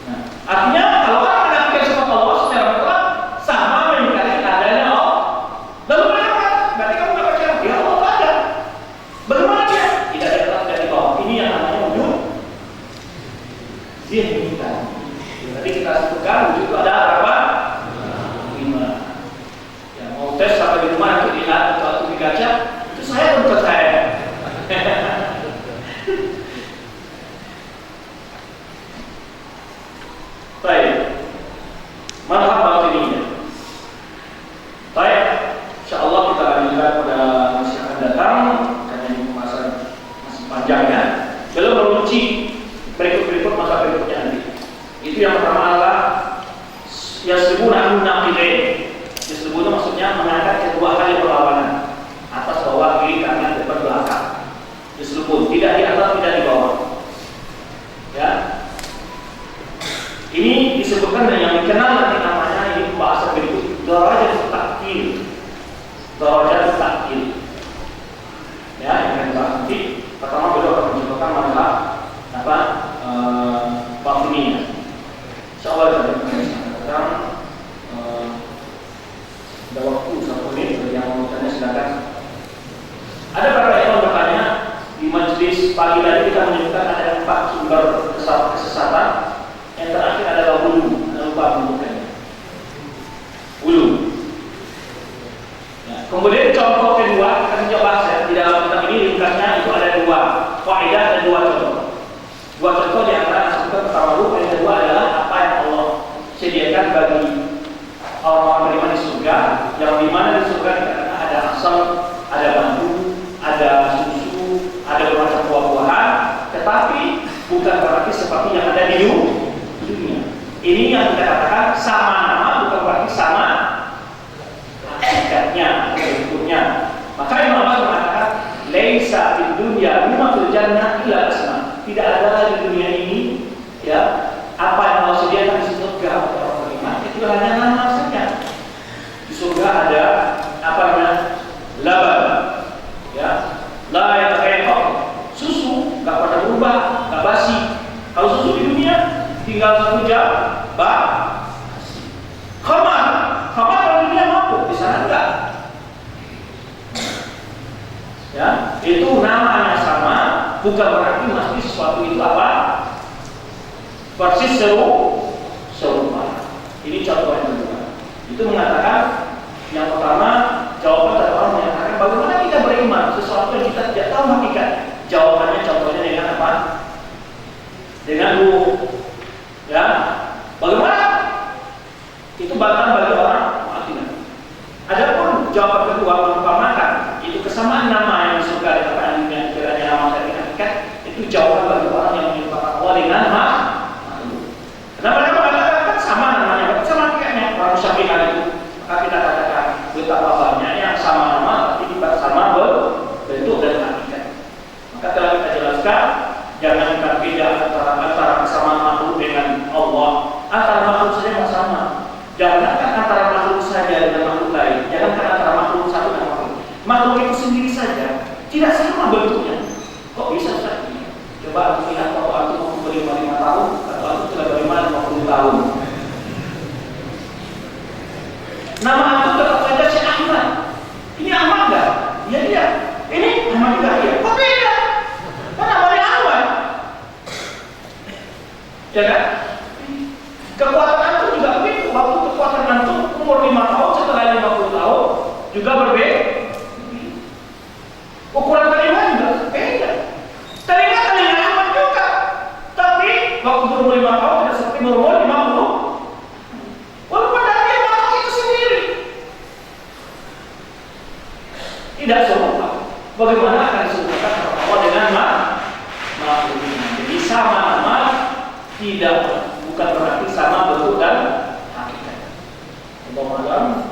Nah, artinya kalau orang menafikan sifat Allah secara mutlak sama mengingkari adanya Allah. Lalu mereka mengatakan, berarti kamu nggak percaya? Ya Allah ada. Bagaimana dia? Tidak ada kelas dari bawah. Ini yang namanya wujud zihnikan. Tadi kita sebutkan wujud itu ada berapa? 5. Yang mau tes sampai di rumah nanti lihat atau di kaca, itu saya belum percaya. Baik, mazhab batininya. Baik, insyaallah kita lanjutkan pada masa akan datang karena ini pembahasan masih panjang ya. Belum mengunci berikut masa berikutnya nanti. Itu yang pertama adalah yasribuna naqidain. Yasribuna maksudnya mengangkat kedua kali perlawanan, atas bawah, kiri kanan depan belakang. Yasribun tidak di atas tidak di bawah. Ya. Ini disebutkan dan yang dikenal nanti namanya ini pembahasan berikut darajat takkil. Darajat takkil. Ya, yang akan dibahas nanti. Pertama beliau akan mencontohkan mazhab apa? Batiniyah. Insyaallah kita akan ada waktu 1 menit bagi yang mau bertanya silakan. Ada beberapa yang bertanya di majelis pagi tadi kita menyebutkan ada 4 sumber kesesatan. Yang terakhir adalah wulu, lupa menyebutkannya. Wulu. Ya. Kemudian contoh kedua kita coba ya. Di dalam kitab ini ringkasnya itu ada 2 kaidah dan 2 contoh. 2 contoh di antara yang pertama dulu, yang kedua adalah apa yang Allah sediakan bagi orang-orang beriman di surga, yang dimana di surga dikatakan ada asam, ada bambu, ada susu, ada bermacam buah-buahan, tetapi bukan berarti seperti yang ada di dunia. Ini yang kita katakan sama nama, bukan berarti sama hakikatnya, bentuknya. Maka Imam Abbas mengatakan, "Laisa fid dunya bima fil jannah illa asma." Tidak ada di dunia ini, ya, apa yang Allah sediakan di surga untuk orang beriman itu hanya nama saja. Di surga ada apa namanya? Laban, ya, la yataghayyar. Susu nggak pernah berubah, nggak basi. Kalau susu di dunia tinggal 1 jam, khamar kalau dunia mampu, di sana enggak. Ya, itu namanya sama, bukan berarti mesti sesuatu itu apa? Persis serupa. Ini contoh yang kedua. Itu mengatakan yang pertama, jawaban dari orang menyatakan bagaimana kita beriman sesuatu yang kita tidak tahu hakikat. Jawabannya contohnya dengan apa? Dengan ruh. Ya, bagaimana? Itu bantahan bagi orang mu'attilah. Adapun jawaban kedua mengumpamakan itu kesamaan nama yang di surga di tempat dunia kiranya nama dari hakikat, itu jawaban bagi orang yang menyerupakan Allah dengan makhluk. Kenapa mereka mengatakan sama Nama antum tetap saja si Ahmad. Ini Ahmad nggak? Iya dia. Ini Ahmad juga iya. Kok beda? Kan namanya Ahmad. Ya kan? Kekuatan antum juga begitu. Waktu kekuatan antum umur 5 tahun setelah 50 tahun juga berbeda. Ukuran telinga juga beda. Telinga Ahmad juga. Tapi waktu berumur 5 tahun tidak seperti berumur 50. Walaupun dari dia makhluk itu sendiri. Tidak serupa. Bagaimana akan disebutkan Allah dengan makhluknya? Jadi sama nama tidak bukan berarti sama bentuk dan hakikat. Allah